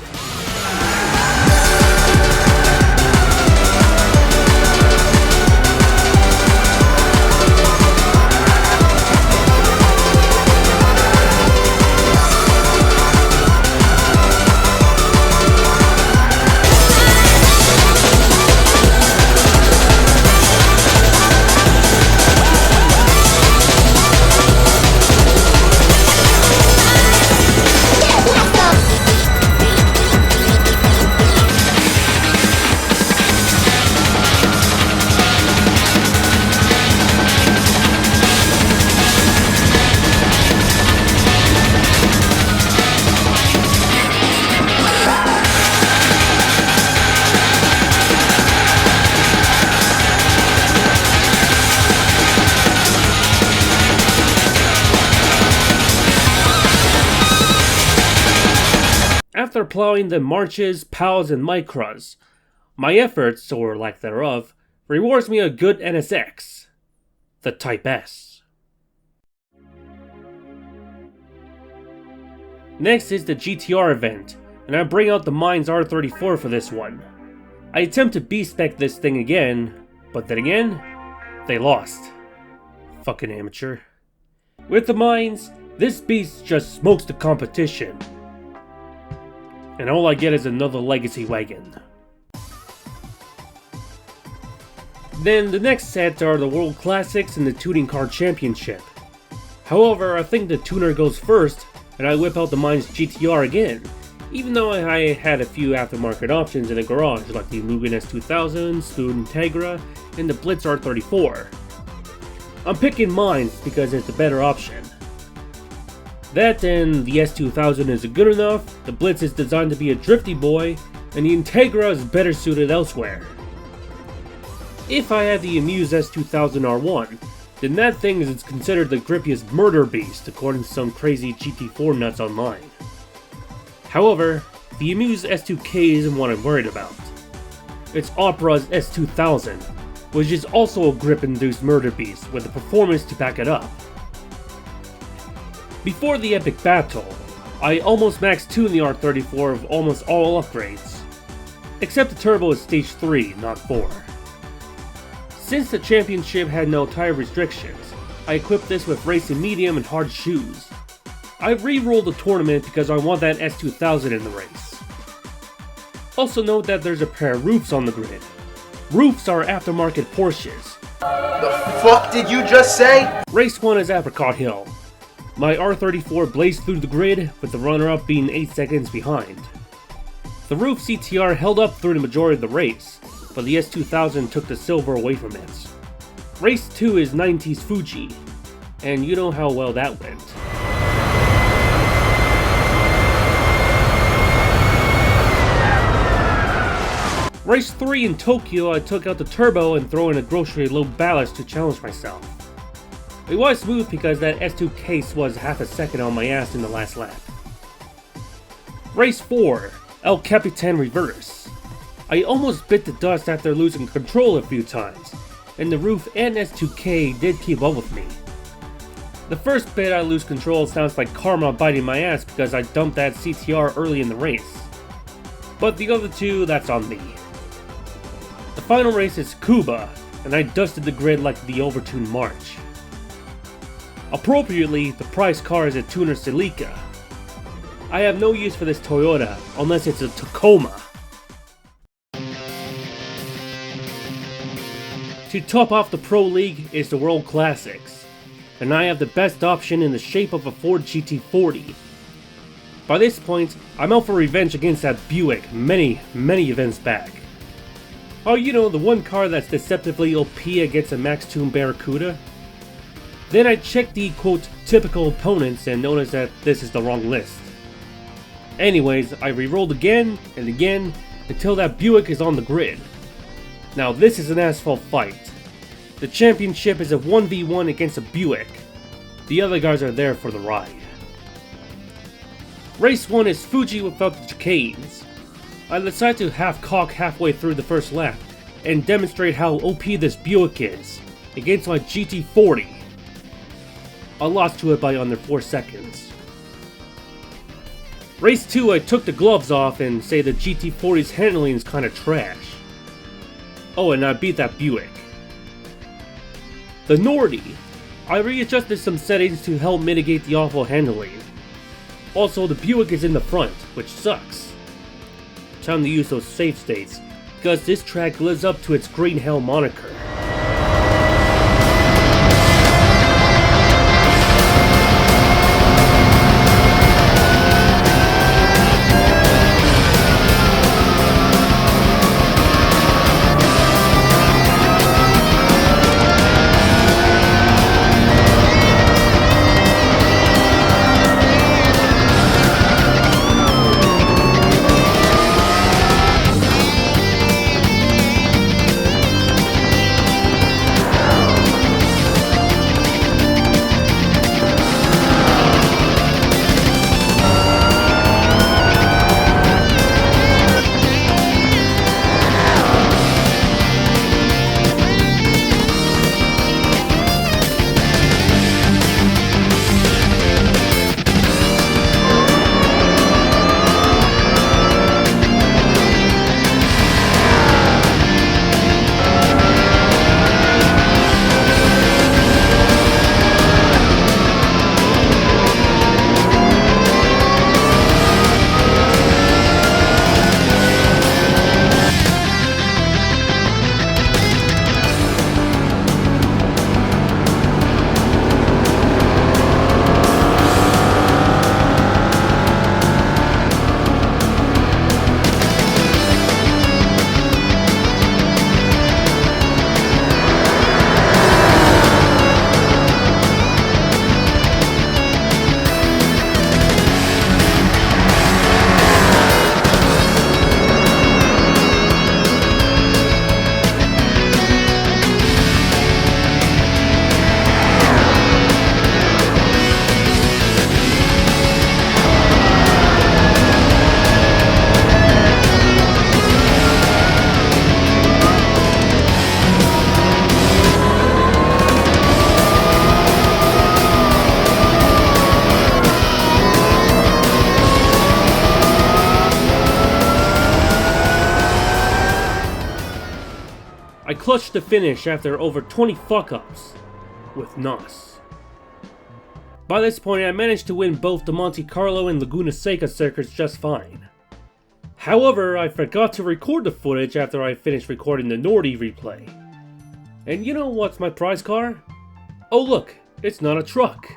[SPEAKER 1] After plowing the Marches, Pals, and Micras, my efforts, or lack thereof, rewards me a good NSX, the Type S. Next is the GTR event, and I bring out the Mines R34 for this one. I attempt to B-spec this thing again, but then again, they lost. Fucking amateur. With the Mines, this beast just smokes the competition. And all I get is another legacy wagon. Then the next set are the World Classics and the Tuning Car Championship. However, I think the tuner goes first, and I whip out the Mines GTR again, even though I had a few aftermarket options in the garage like the Mugen S2000, Spoon Integra, and the Blitz R34. I'm picking Mines because it's the better option. That and the S2000 is good enough, the Blitz is designed to be a drifty boy, and the Integra is better suited elsewhere. If I had the Amuse S2000 R1, then that thing is considered the grippiest murder beast according to some crazy GT4 nuts online. However, the Amuse S2K isn't what I'm worried about. It's Opera's S2000, which is also a grip-induced murder beast with the performance to back it up. Before the epic battle, I almost maxed tuned the R34 of almost all upgrades, except the turbo is stage 3, not 4. Since the championship had no tire restrictions, I equipped this with racing medium and hard shoes. I re-rolled the tournament because I want that S2000 in the race. Also note that there's a pair of roofs on the grid. Roofs are aftermarket Porsches.
[SPEAKER 2] The fuck did you just say?
[SPEAKER 1] Race 1 is Apricot Hill. My R34 blazed through the grid, with the runner-up being 8 seconds behind. The roof CTR held up through the majority of the race, but the S2000 took the silver away from it. Race 2 is 90s Fuji, and you know how well that went. Race 3 in Tokyo, I took out the turbo and threw in a grocery low ballast to challenge myself. It was smooth because that S2 case was half a second on my ass in the last lap. Race 4, El Capitan Reverse. I almost bit the dust after losing control a few times, and the roof and S2K did keep up with me. The first bit I lose control sounds like karma biting my ass because I dumped that CTR early in the race. But the other two, that's on me. The final race is Cuba, and I dusted the grid like the overtuned March. Appropriately, the prize car is a tuner Celica. I have no use for this Toyota unless it's a Tacoma. To top off the Pro League is the World Classics, and I have the best option in the shape of a Ford GT40. By this point, I'm out for revenge against that Buick many events back. Oh, you know, the one car that's deceptively OP against a Max Tune Barracuda? Then I checked the quote typical opponents and noticed that this is the wrong list. Anyways, I re-rolled again and again until that Buick is on the grid. Now this is an asphalt fight. The championship is a 1v1 against a Buick. The other guys are there for the ride. Race 1 is Fuji without the chicanes. I decided to half-cock halfway through the first lap and demonstrate how OP this Buick is against my GT40. I lost to it by under 4 seconds. Race 2, I took the gloves off and say the GT40's handling is kinda trash. Oh, and I beat that Buick. The Nordy, I readjusted some settings to help mitigate the awful handling. Also, the Buick is in the front, which sucks. Time to use those save states, because this track lives up to its Green Hell moniker. I clutched the finish after over 20 fuck-ups with NOS. By this point, I managed to win both the Monte Carlo and Laguna Seca circuits just fine. However, I forgot to record the footage after I finished recording the Nordy replay. And you know what's my prize car? Oh look, it's not a truck.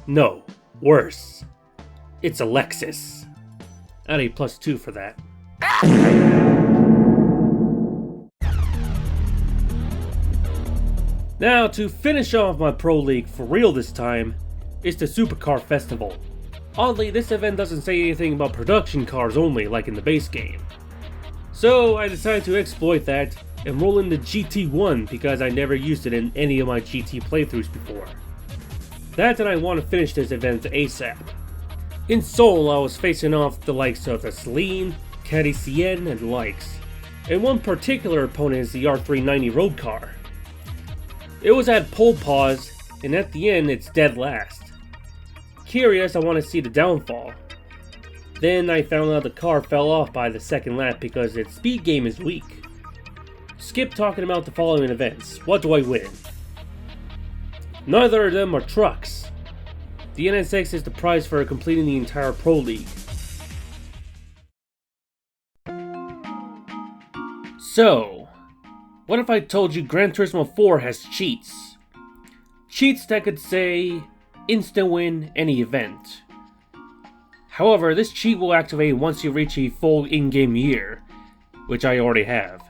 [SPEAKER 1] No, worse. It's a Lexus. Add a +2 for that. Now, to finish off my Pro League for real this time, is the Supercar Festival. Oddly, this event doesn't say anything about production cars only like in the base game. So I decided to exploit that and roll in the GT1 because I never used it in any of my GT playthroughs before. That and I want to finish this event ASAP. In Seoul, I was facing off the likes of the Celine, Caddy Cien, and the likes. And one particular opponent is the R390 road car. It was at pole pause, and at the end it's dead last. Curious, I want to see the downfall. Then I found out the car fell off by the second lap because its speed game is weak. Skip talking about the following events. What do I win? Neither of them are trucks. The NSX is the prize for completing the entire Pro League. So, what if I told you Gran Turismo 4 has cheats? Cheats that could say, instant win any event. However, this cheat will activate once you reach a full in-game year, which I already have.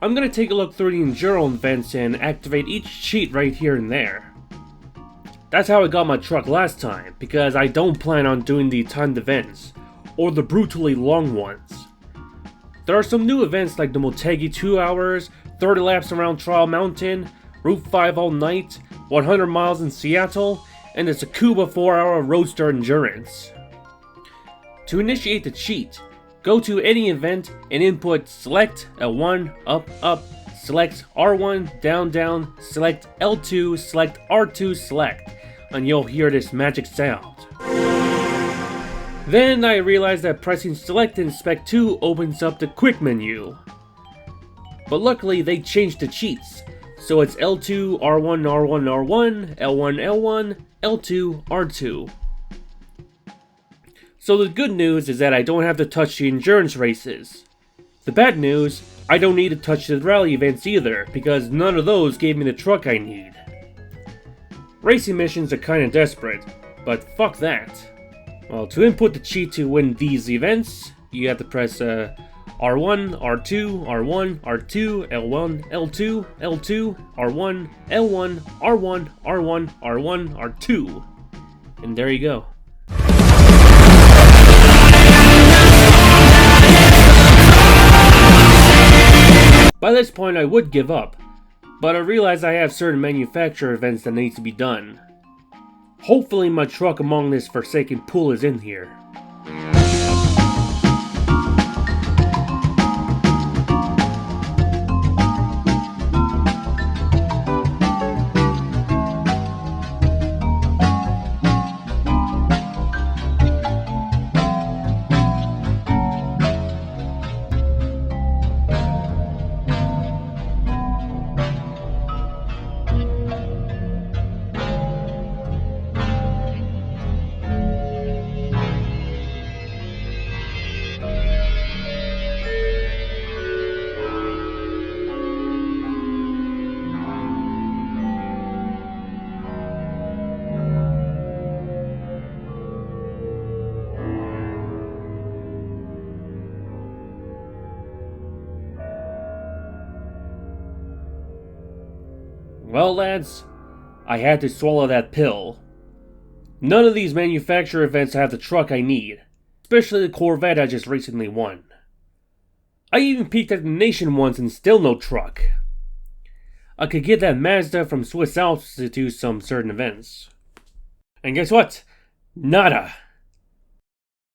[SPEAKER 1] I'm going to take a look through the Enduro events and activate each cheat right here and there. That's how I got my truck last time, because I don't plan on doing the timed events, or the brutally long ones. There are some new events like the Motegi 2 hours, 30 laps around Trial Mountain, Route 5 all night, 100 miles in Seattle, and the Tsukuba 4-hour Roadster Endurance. To initiate the cheat, go to any event and input select L1 up up, select R1 down down, select L2, select R2 select, and you'll hear this magic sound. Then I realized that pressing select in Spec-II opens up the quick menu. But luckily they changed the cheats, so it's L2 R1 R1 R1, L1 L1, L2 R2. So the good news is that I don't have to touch the endurance races. The bad news, I don't need to touch the rally events either, because none of those gave me the truck I need. Racing missions are kinda desperate, but fuck that. Well, to input the cheat to win these events, you have to press R1, R2, R1, R2, L1, L2, L2, R1, L1, R1, R1, R1, R2. And there you go. By this point I would give up, but I realize I have certain manufacturer events that need to be done. Hopefully my truck among this forsaken pool is in here. Well lads, I had to swallow that pill. None of these manufacturer events have the truck I need, especially the Corvette I just recently won. I even peeked at the Nation once and still no truck. I could get that Mazda from Swiss Alps to do some certain events. And guess what? Nada!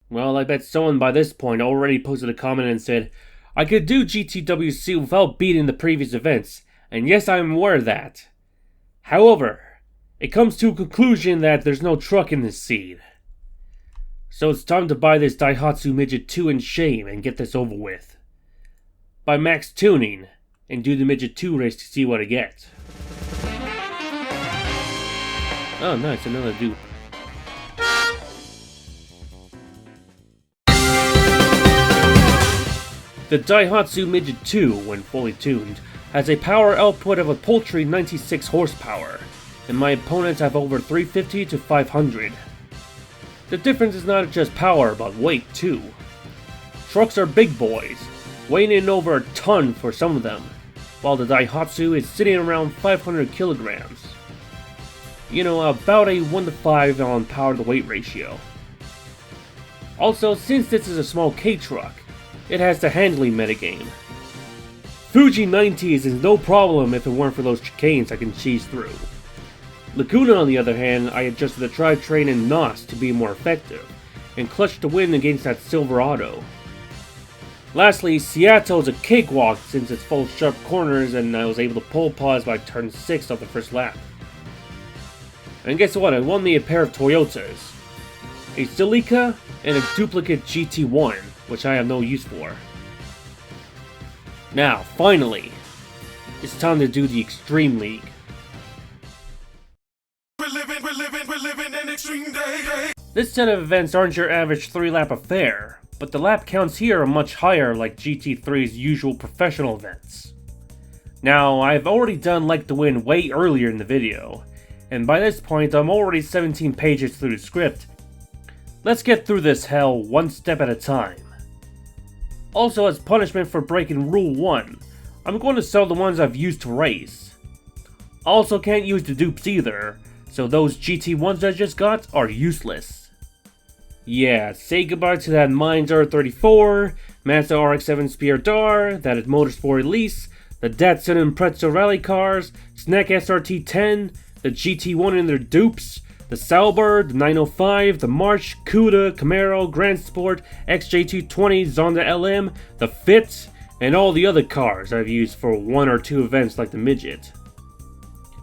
[SPEAKER 1] Well, I bet someone by this point already posted a comment and said, I could do GTWC without beating the previous events, and yes, I am aware of that. However, it comes to a conclusion that there's no truck in this seed. So it's time to buy this Daihatsu Midget 2 in shame and get this over with. Buy max tuning, and do the Midget 2 race to see what I get. Oh nice, another dupe. The Daihatsu Midget 2, when fully tuned, has a power output of a paltry 96 horsepower, and my opponents have over 350 to 500. The difference is not just power, but weight too. Trucks are big boys, weighing in over a ton for some of them, while the Daihatsu is sitting around 500 kilograms. You know, about a 1 to 5 on power to weight ratio. Also, since this is a small K truck, it has the handling metagame. Fuji 90s is no problem if it weren't for those chicanes I can cheese through. Laguna on the other hand, I adjusted the drivetrain and NOS to be more effective, and clutched to win against that Silverado. Lastly, Seattle is a cakewalk since it's full of sharp corners and I was able to pole pause by turn 6 off the first lap. And guess what, I won me a pair of Toyotas. A Celica and a duplicate GT1, which I have no use for. Now, finally, it's time to do the Extreme League. We're living an extreme day. This set of events aren't your average 3-lap affair, but the lap counts here are much higher like GT3's usual professional events. Now, I've already done Like to Win way earlier in the video, and by this point I'm already 17 pages through the script. Let's get through this hell one step at a time. Also, as punishment for breaking Rule 1, I'm going to sell the ones I've used to race. Also can't use the dupes either, so those GT1s I just got are useless. Yeah, say goodbye to that Mines R34, Mazda RX-7 Spear Dar, that Motorsport Elise, the Datsun and Pretzel Rally cars, Snack SRT10, the GT1 and their dupes, the Sauber, the 905, the March, Cuda, Camaro, Grand Sport, XJ220, Zonda LM, the Fit, and all the other cars I've used for 1 or 2 events like the Midget.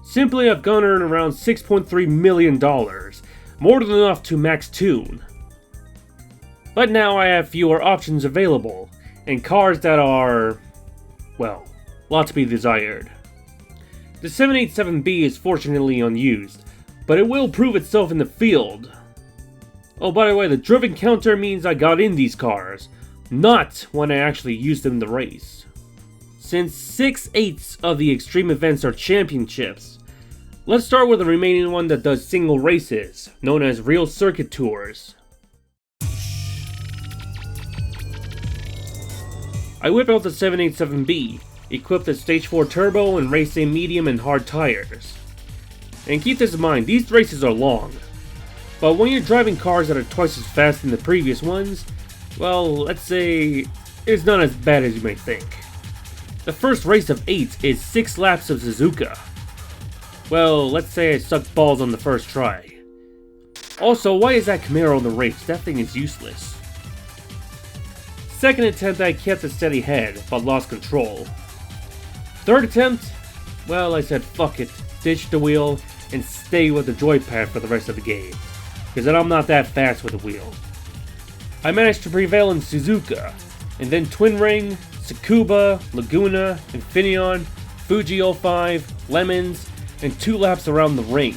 [SPEAKER 1] Simply, I've garnered around $6.3 million, more than enough to max tune. But now I have fewer options available, and cars that are, well, lot to be desired. The 787B is fortunately unused, but it will prove itself in the field. Oh, by the way, the driven counter means I got in these cars, not when I actually used them in the race. Since 6/8 of the extreme events are championships, let's start with the remaining one that does single races, known as real circuit tours. I whip out the 787B, equipped with Stage 4 turbo and racing medium and hard tires. And keep this in mind, these races are long. But when you're driving cars that are twice as fast than the previous ones, well, let's say it's not as bad as you may think. The first race of 8 is 6 laps of Suzuka. Well, let's say I sucked balls on the first try. Also, why is that Camaro in the race? That thing is useless. Second attempt, I kept a steady head, but lost control. Third attempt, well, I said fuck it, ditch the wheel, and stay with the joypad for the rest of the game, because I'm not that fast with the wheel. I managed to prevail in Suzuka, and then Twin Ring, Tsukuba, Laguna, Infineon, Fuji 05, Lemons, and 2 laps around the ring.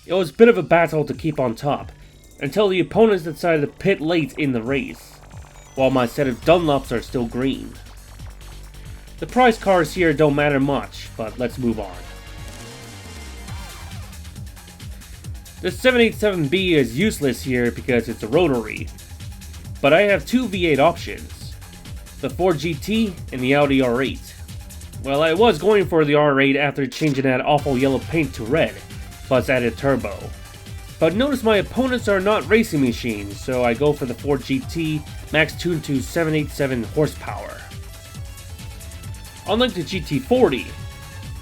[SPEAKER 1] It was a bit of a battle to keep on top, until the opponents decided to pit late in the race, while my set of Dunlops are still green. The prize cars here don't matter much, but let's move on. The 787B is useless here because it's a rotary, but I have 2 V8 options, the Ford GT and the Audi R8. Well, I was going for the R8 after changing that awful yellow paint to red, plus added turbo. But notice my opponents are not racing machines, so I go for the Ford GT, max tuned to 787 horsepower. Unlike the GT40,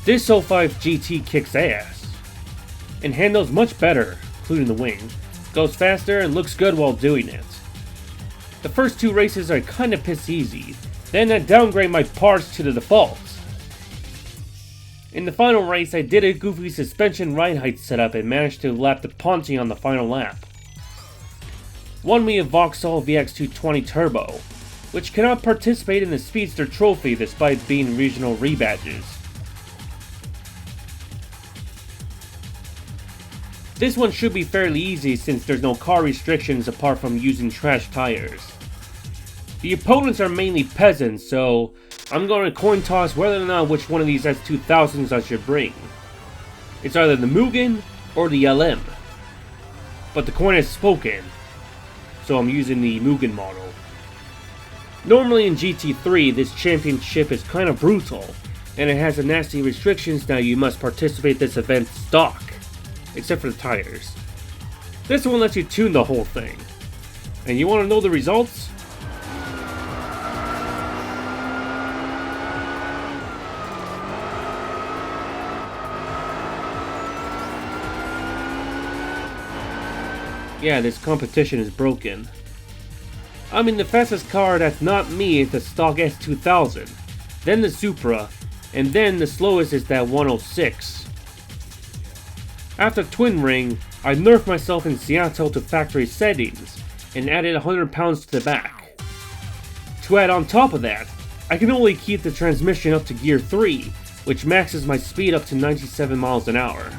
[SPEAKER 1] this 05 GT kicks ass, and handles much better, including the wing, goes faster and looks good while doing it. The first 2 races are kinda piss easy, then I downgrade my parts to the default. In the final race, I did a goofy suspension ride height setup and managed to lap the Ponte on the final lap. Won me a Vauxhall VX220 Turbo, which cannot participate in the Speedster Trophy despite being regional rebadges. This one should be fairly easy since there's no car restrictions apart from using trash tires. The opponents are mainly peasants, so I'm going to coin toss whether or not which one of these S2000s I should bring. It's either the Mugen or the LM. But the coin has spoken, so I'm using the Mugen model. Normally in GT3, this championship is kind of brutal, and it has the nasty restrictions that you must participate this event stock, except for the tires. This one lets you tune the whole thing. And you want to know the results? Yeah, this competition is broken. I mean, the fastest car that's not me is the stock S2000, then the Supra, and then the slowest is that 106. After Twin Ring, I nerfed myself in Seattle to factory settings, and added 100 pounds to the back. To add on top of that, I can only keep the transmission up to gear 3, which maxes my speed up to 97 miles an hour.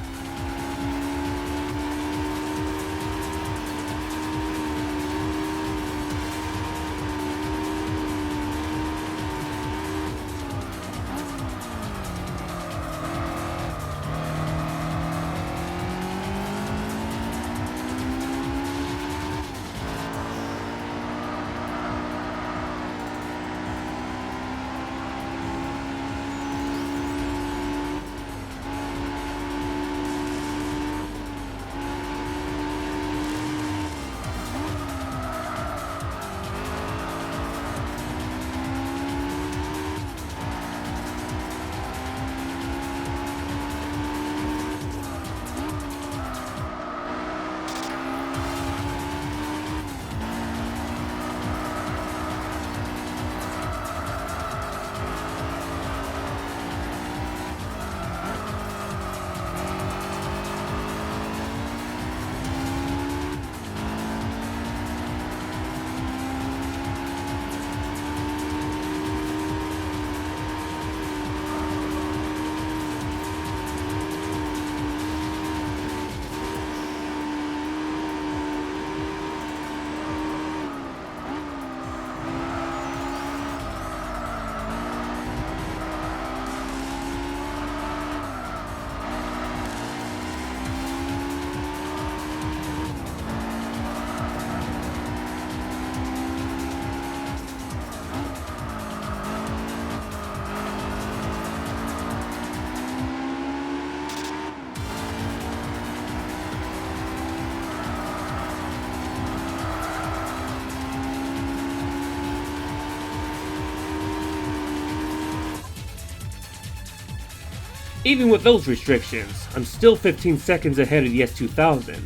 [SPEAKER 1] Even with those restrictions, I'm still 15 seconds ahead of the S2000,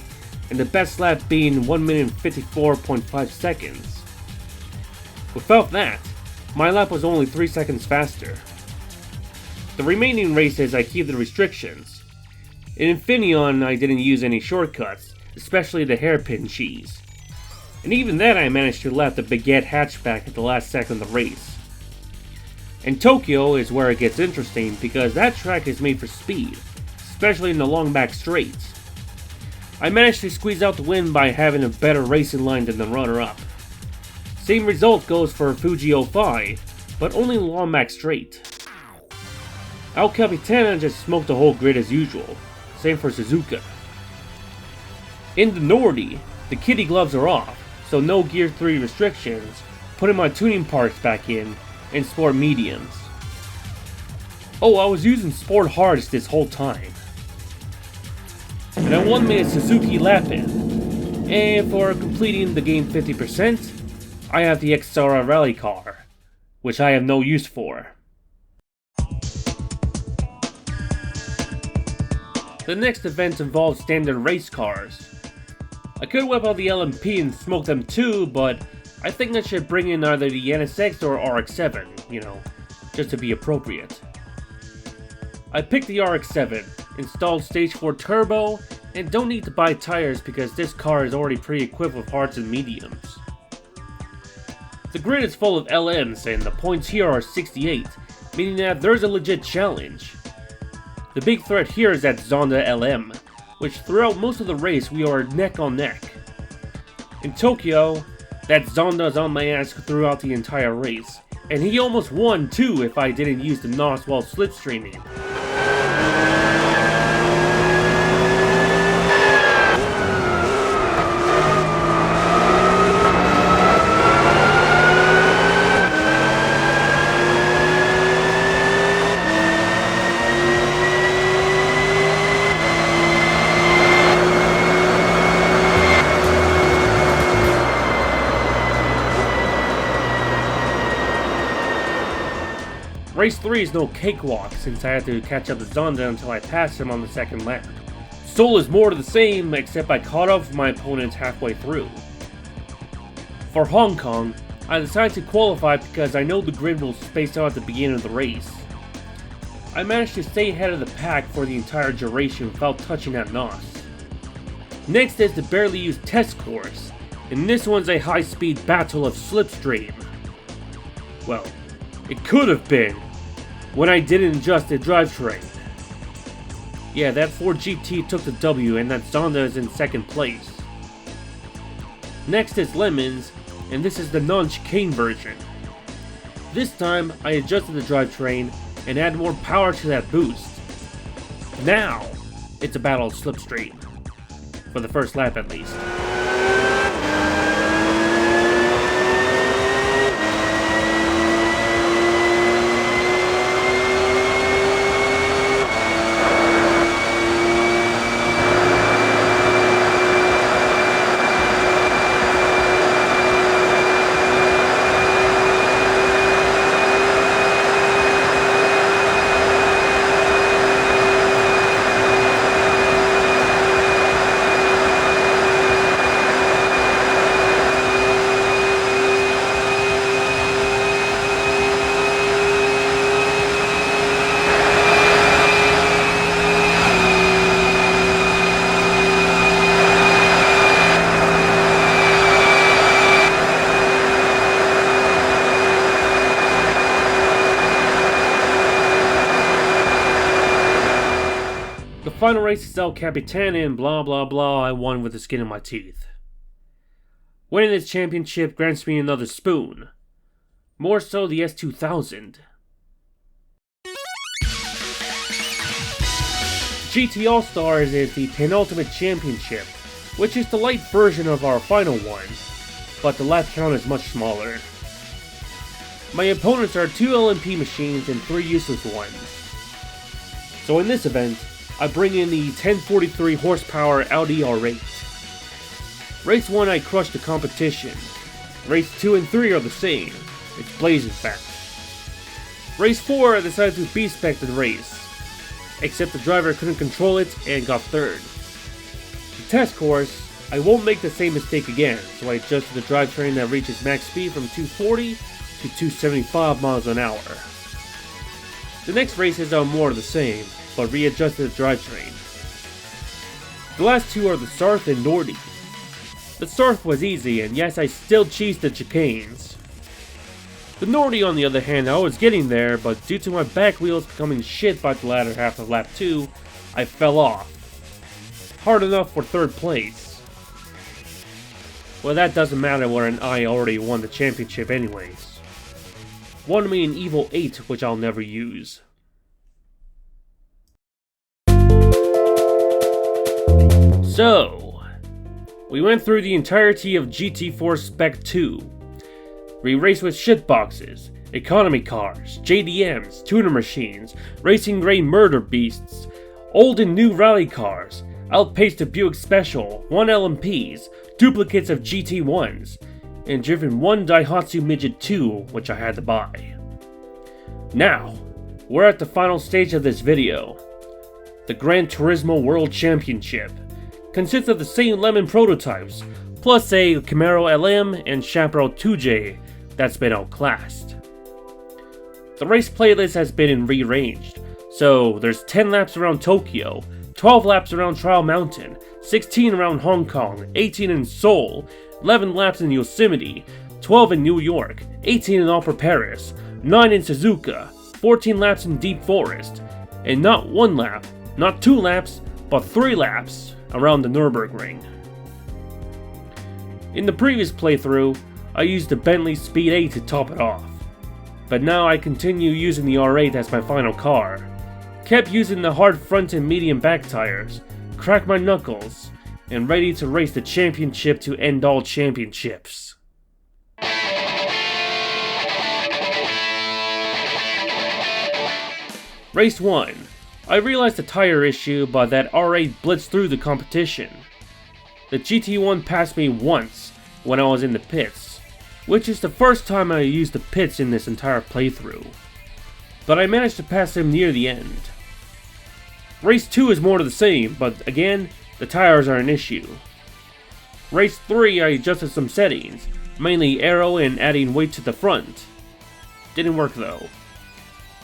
[SPEAKER 1] and the best lap being 1 minute and 54.5 seconds. Without that, my lap was only 3 seconds faster. The remaining races I keep the restrictions. In Infineon I didn't use any shortcuts, especially the hairpin cheese. And even then I managed to lap the Baguette hatchback at the last second of the race. And Tokyo is where it gets interesting because that track is made for speed, especially in the long back straights. I managed to squeeze out the win by having a better racing line than the runner-up. Same result goes for Fuji 05, but only in the long back straight. El Capitana just smoked the whole grid as usual, same for Suzuka. In the Nordi, the kitty gloves are off, so no Gear 3 restrictions, putting my tuning parts back in, and Sport Mediums. Oh, I was using Sport Hards this whole time. And I won me a Suzuki Lapin, and for completing the game 50%, I have the XR rally car, which I have no use for. The next event involves standard race cars. I could whip out the LMP and smoke them too, but I think I should bring in either the NSX or RX-7, just to be appropriate. I picked the RX-7, installed Stage 4 Turbo, and don't need to buy tires because this car is already pre-equipped with hards and mediums. The grid is full of LMs and the points here are 68, meaning that there's a legit challenge. The big threat here is that Zonda LM, which throughout most of the race we are neck on neck. In Tokyo, that Zonda's on my ass throughout the entire race, and he almost won too if I didn't use the NOS while slipstreaming. Race 3 is no cakewalk since I had to catch up to Zonda until I passed him on the second lap. Seoul is more to the same, except I caught up with my opponents halfway through. For Hong Kong, I decided to qualify because I know the grid will space out at the beginning of the race. I managed to stay ahead of the pack for the entire duration without touching that NOS. Next is the barely used test course, and this one's a high-speed battle of slipstream. Well, it could have been, when I didn't adjust the drivetrain. Yeah, that Ford GT took the W and that Zonda is in second place. Next is Lemons, and this is the non-chicane version. This time, I adjusted the drivetrain and added more power to that boost. Now, it's a battle of slipstream. For the first lap at least. The final race is El Capitan and blah blah blah, I won with the skin in my teeth. Winning this championship grants me another spoon. More so the S2000. GT All-Stars is the penultimate championship, which is the light version of our final one, but the lap count is much smaller. My opponents are 2 LMP machines and 3 useless ones. So in this event, I bring in the 1043 horsepower Audi R8. Race 1 I crushed the competition. Race 2 and 3 are the same. It's blazing fast. Race 4 I decided to B-spec the race. except the driver couldn't control it and got third. The test course, I won't make the same mistake again, so I adjusted the drivetrain that reaches max speed from 240 to 275 miles an hour. The next races are more of the same, but readjusted the drivetrain. The last two are the Sarth and Nordy. The Sarth was easy, and yes, I still cheesed the chicanes. The Nordy, on the other hand, I was getting there, but due to my back wheels becoming shit by the latter half of lap 2, I fell off. Hard enough for third place. Well, that doesn't matter when I already won the championship anyways. Won me an Evil 8, which I'll never use. So, we went through the entirety of GT4 Spec-II. We raced with shitboxes, economy cars, JDMs, tuner machines, racing grade murder beasts, old and new rally cars, outpaced a Buick Special, 1 LMPs, duplicates of GT1s, and driven one Daihatsu Midget 2, which I had to buy. Now, we're at the final stage of this video. The Gran Turismo World Championship consists of the same lemon prototypes, plus a Camaro LM and Chaparral 2J that's been outclassed. The race playlist has been rearranged, so there's 10 laps around Tokyo, 12 laps around Trial Mountain, 16 around Hong Kong, 18 in Seoul, 11 laps in Yosemite, 12 in New York, 18 in Opera Paris, 9 in Suzuka, 14 laps in Deep Forest, and not 1 lap, not 2 laps, but 3 laps around the Nürburgring. In the previous playthrough, I used the Bentley Speed 8 to top it off, but now I continue using the R8 as my final car. Kept using the hard front and medium back tires, cracked my knuckles, and ready to race the championship to end all championships. Race 1. I realized the tire issue, but that R8 blitzed through the competition. The GT1 passed me once when I was in the pits, which is the first time I used the pits in this entire playthrough. But I managed to pass him near the end. Race 2 is more of the same, but again, the tires are an issue. Race 3 I adjusted some settings, mainly aero and adding weight to the front. Didn't work though.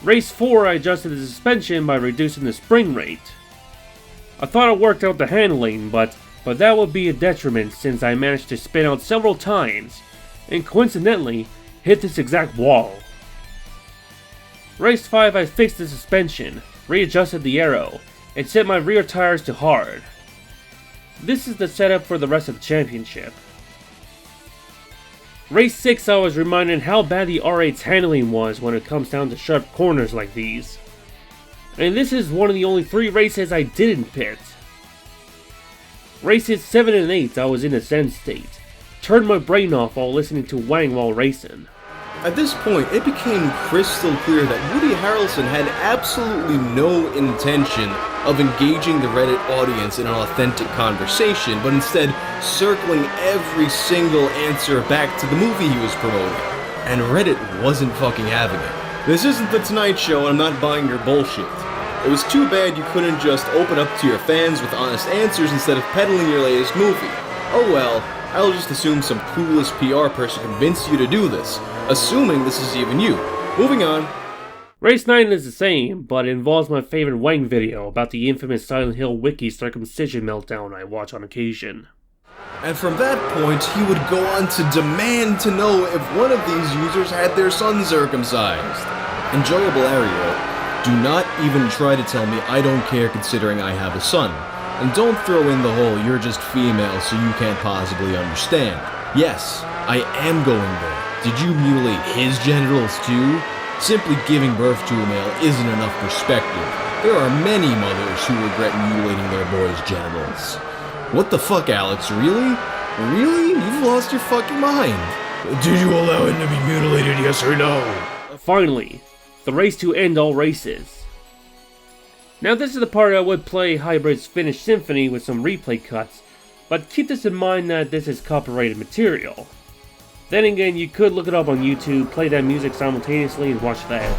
[SPEAKER 1] Race 4 I adjusted the suspension by reducing the spring rate. I thought it worked out the handling, but that would be a detriment since I managed to spin out several times, and coincidentally, hit this exact wall. Race 5 I fixed the suspension, readjusted the aero, and set my rear tires to hard. This is the setup for the rest of the championship. Race 6 I was reminded how bad the R8's handling was when it comes down to sharp corners like these. And this is one of the only 3 races I didn't pit. Races 7 and 8 I was in a zen state. Turned my brain off while listening to Wang while racing.
[SPEAKER 3] At this point, it became crystal clear that Woody Harrelson had absolutely no intention of engaging the Reddit audience in an authentic conversation, but instead circling every single answer back to the movie he was promoting. And Reddit wasn't fucking having it. This isn't The Tonight Show, and I'm not buying your bullshit. It was too bad you couldn't just open up to your fans with honest answers instead of peddling your latest movie. Oh well, I'll just assume some clueless PR person convinced you to do this, assuming this is even you. Moving on.
[SPEAKER 1] Race 9 is the same, but it involves my favorite Wang video about the infamous Silent Hill wiki circumcision meltdown I watch on occasion.
[SPEAKER 3] And from that point, he would go on to demand to know if one of these users had their son circumcised. Enjoyable area. Do not even try to tell me I don't care considering I have a son. And don't throw in the whole you're just female so you can't possibly understand. Yes, I am going there. Did you mutilate his genitals too? Simply giving birth to a male isn't enough perspective. There are many mothers who regret mutilating their boys' genitals. What the fuck, Alex? Really? Really? You've lost your fucking mind. Did you allow him to be mutilated, yes or no?
[SPEAKER 1] Finally, the race to end all races. Now this is the part I would play Hybrid's finished symphony with some replay cuts, but keep this in mind that this is copyrighted material. Then again, you could look it up on YouTube, play that music simultaneously, and watch that.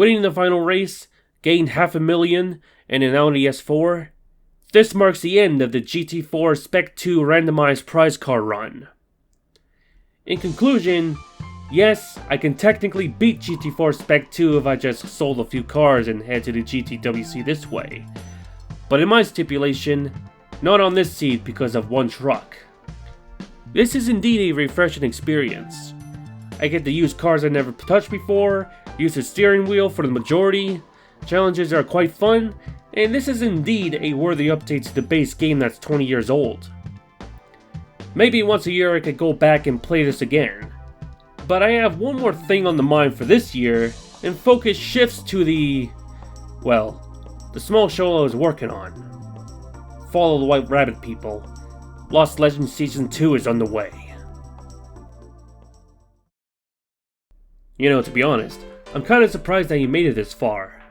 [SPEAKER 1] Winning the final race, gained $500,000 and an Audi S4. This marks the end of the GT4 Spec-II randomized prize car run. In conclusion, yes, I can technically beat GT4 Spec-II if I just sold a few cars and head to the GTWC this way. But in my stipulation, not on this seed because of one truck. This is indeed a refreshing experience. I get to use cars I never touched before, use the steering wheel for the majority, challenges are quite fun, and this is indeed a worthy update to the base game that's 20 years old. Maybe once a year I could go back and play this again. But I have one more thing on the mind for this year, and focus shifts to the small show I was working on. Follow the White Rabbit, people. Lost Legends Season 2 is on the way. You know, to be honest, I'm kinda surprised that you made it this far.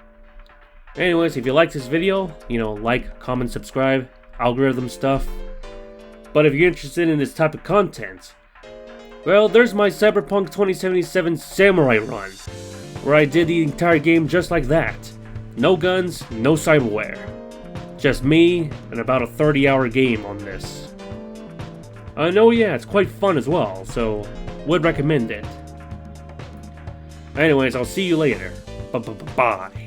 [SPEAKER 1] Anyways, if you liked this video, like, comment, subscribe, algorithm stuff. But if you're interested in this type of content, well, there's my Cyberpunk 2077 Samurai run, where I did the entire game just like that. No guns, no cyberware. Just me, and about a 30-hour game on this. I know, yeah, it's quite fun as well, so would recommend it. Anyways, I'll see you later. Bye.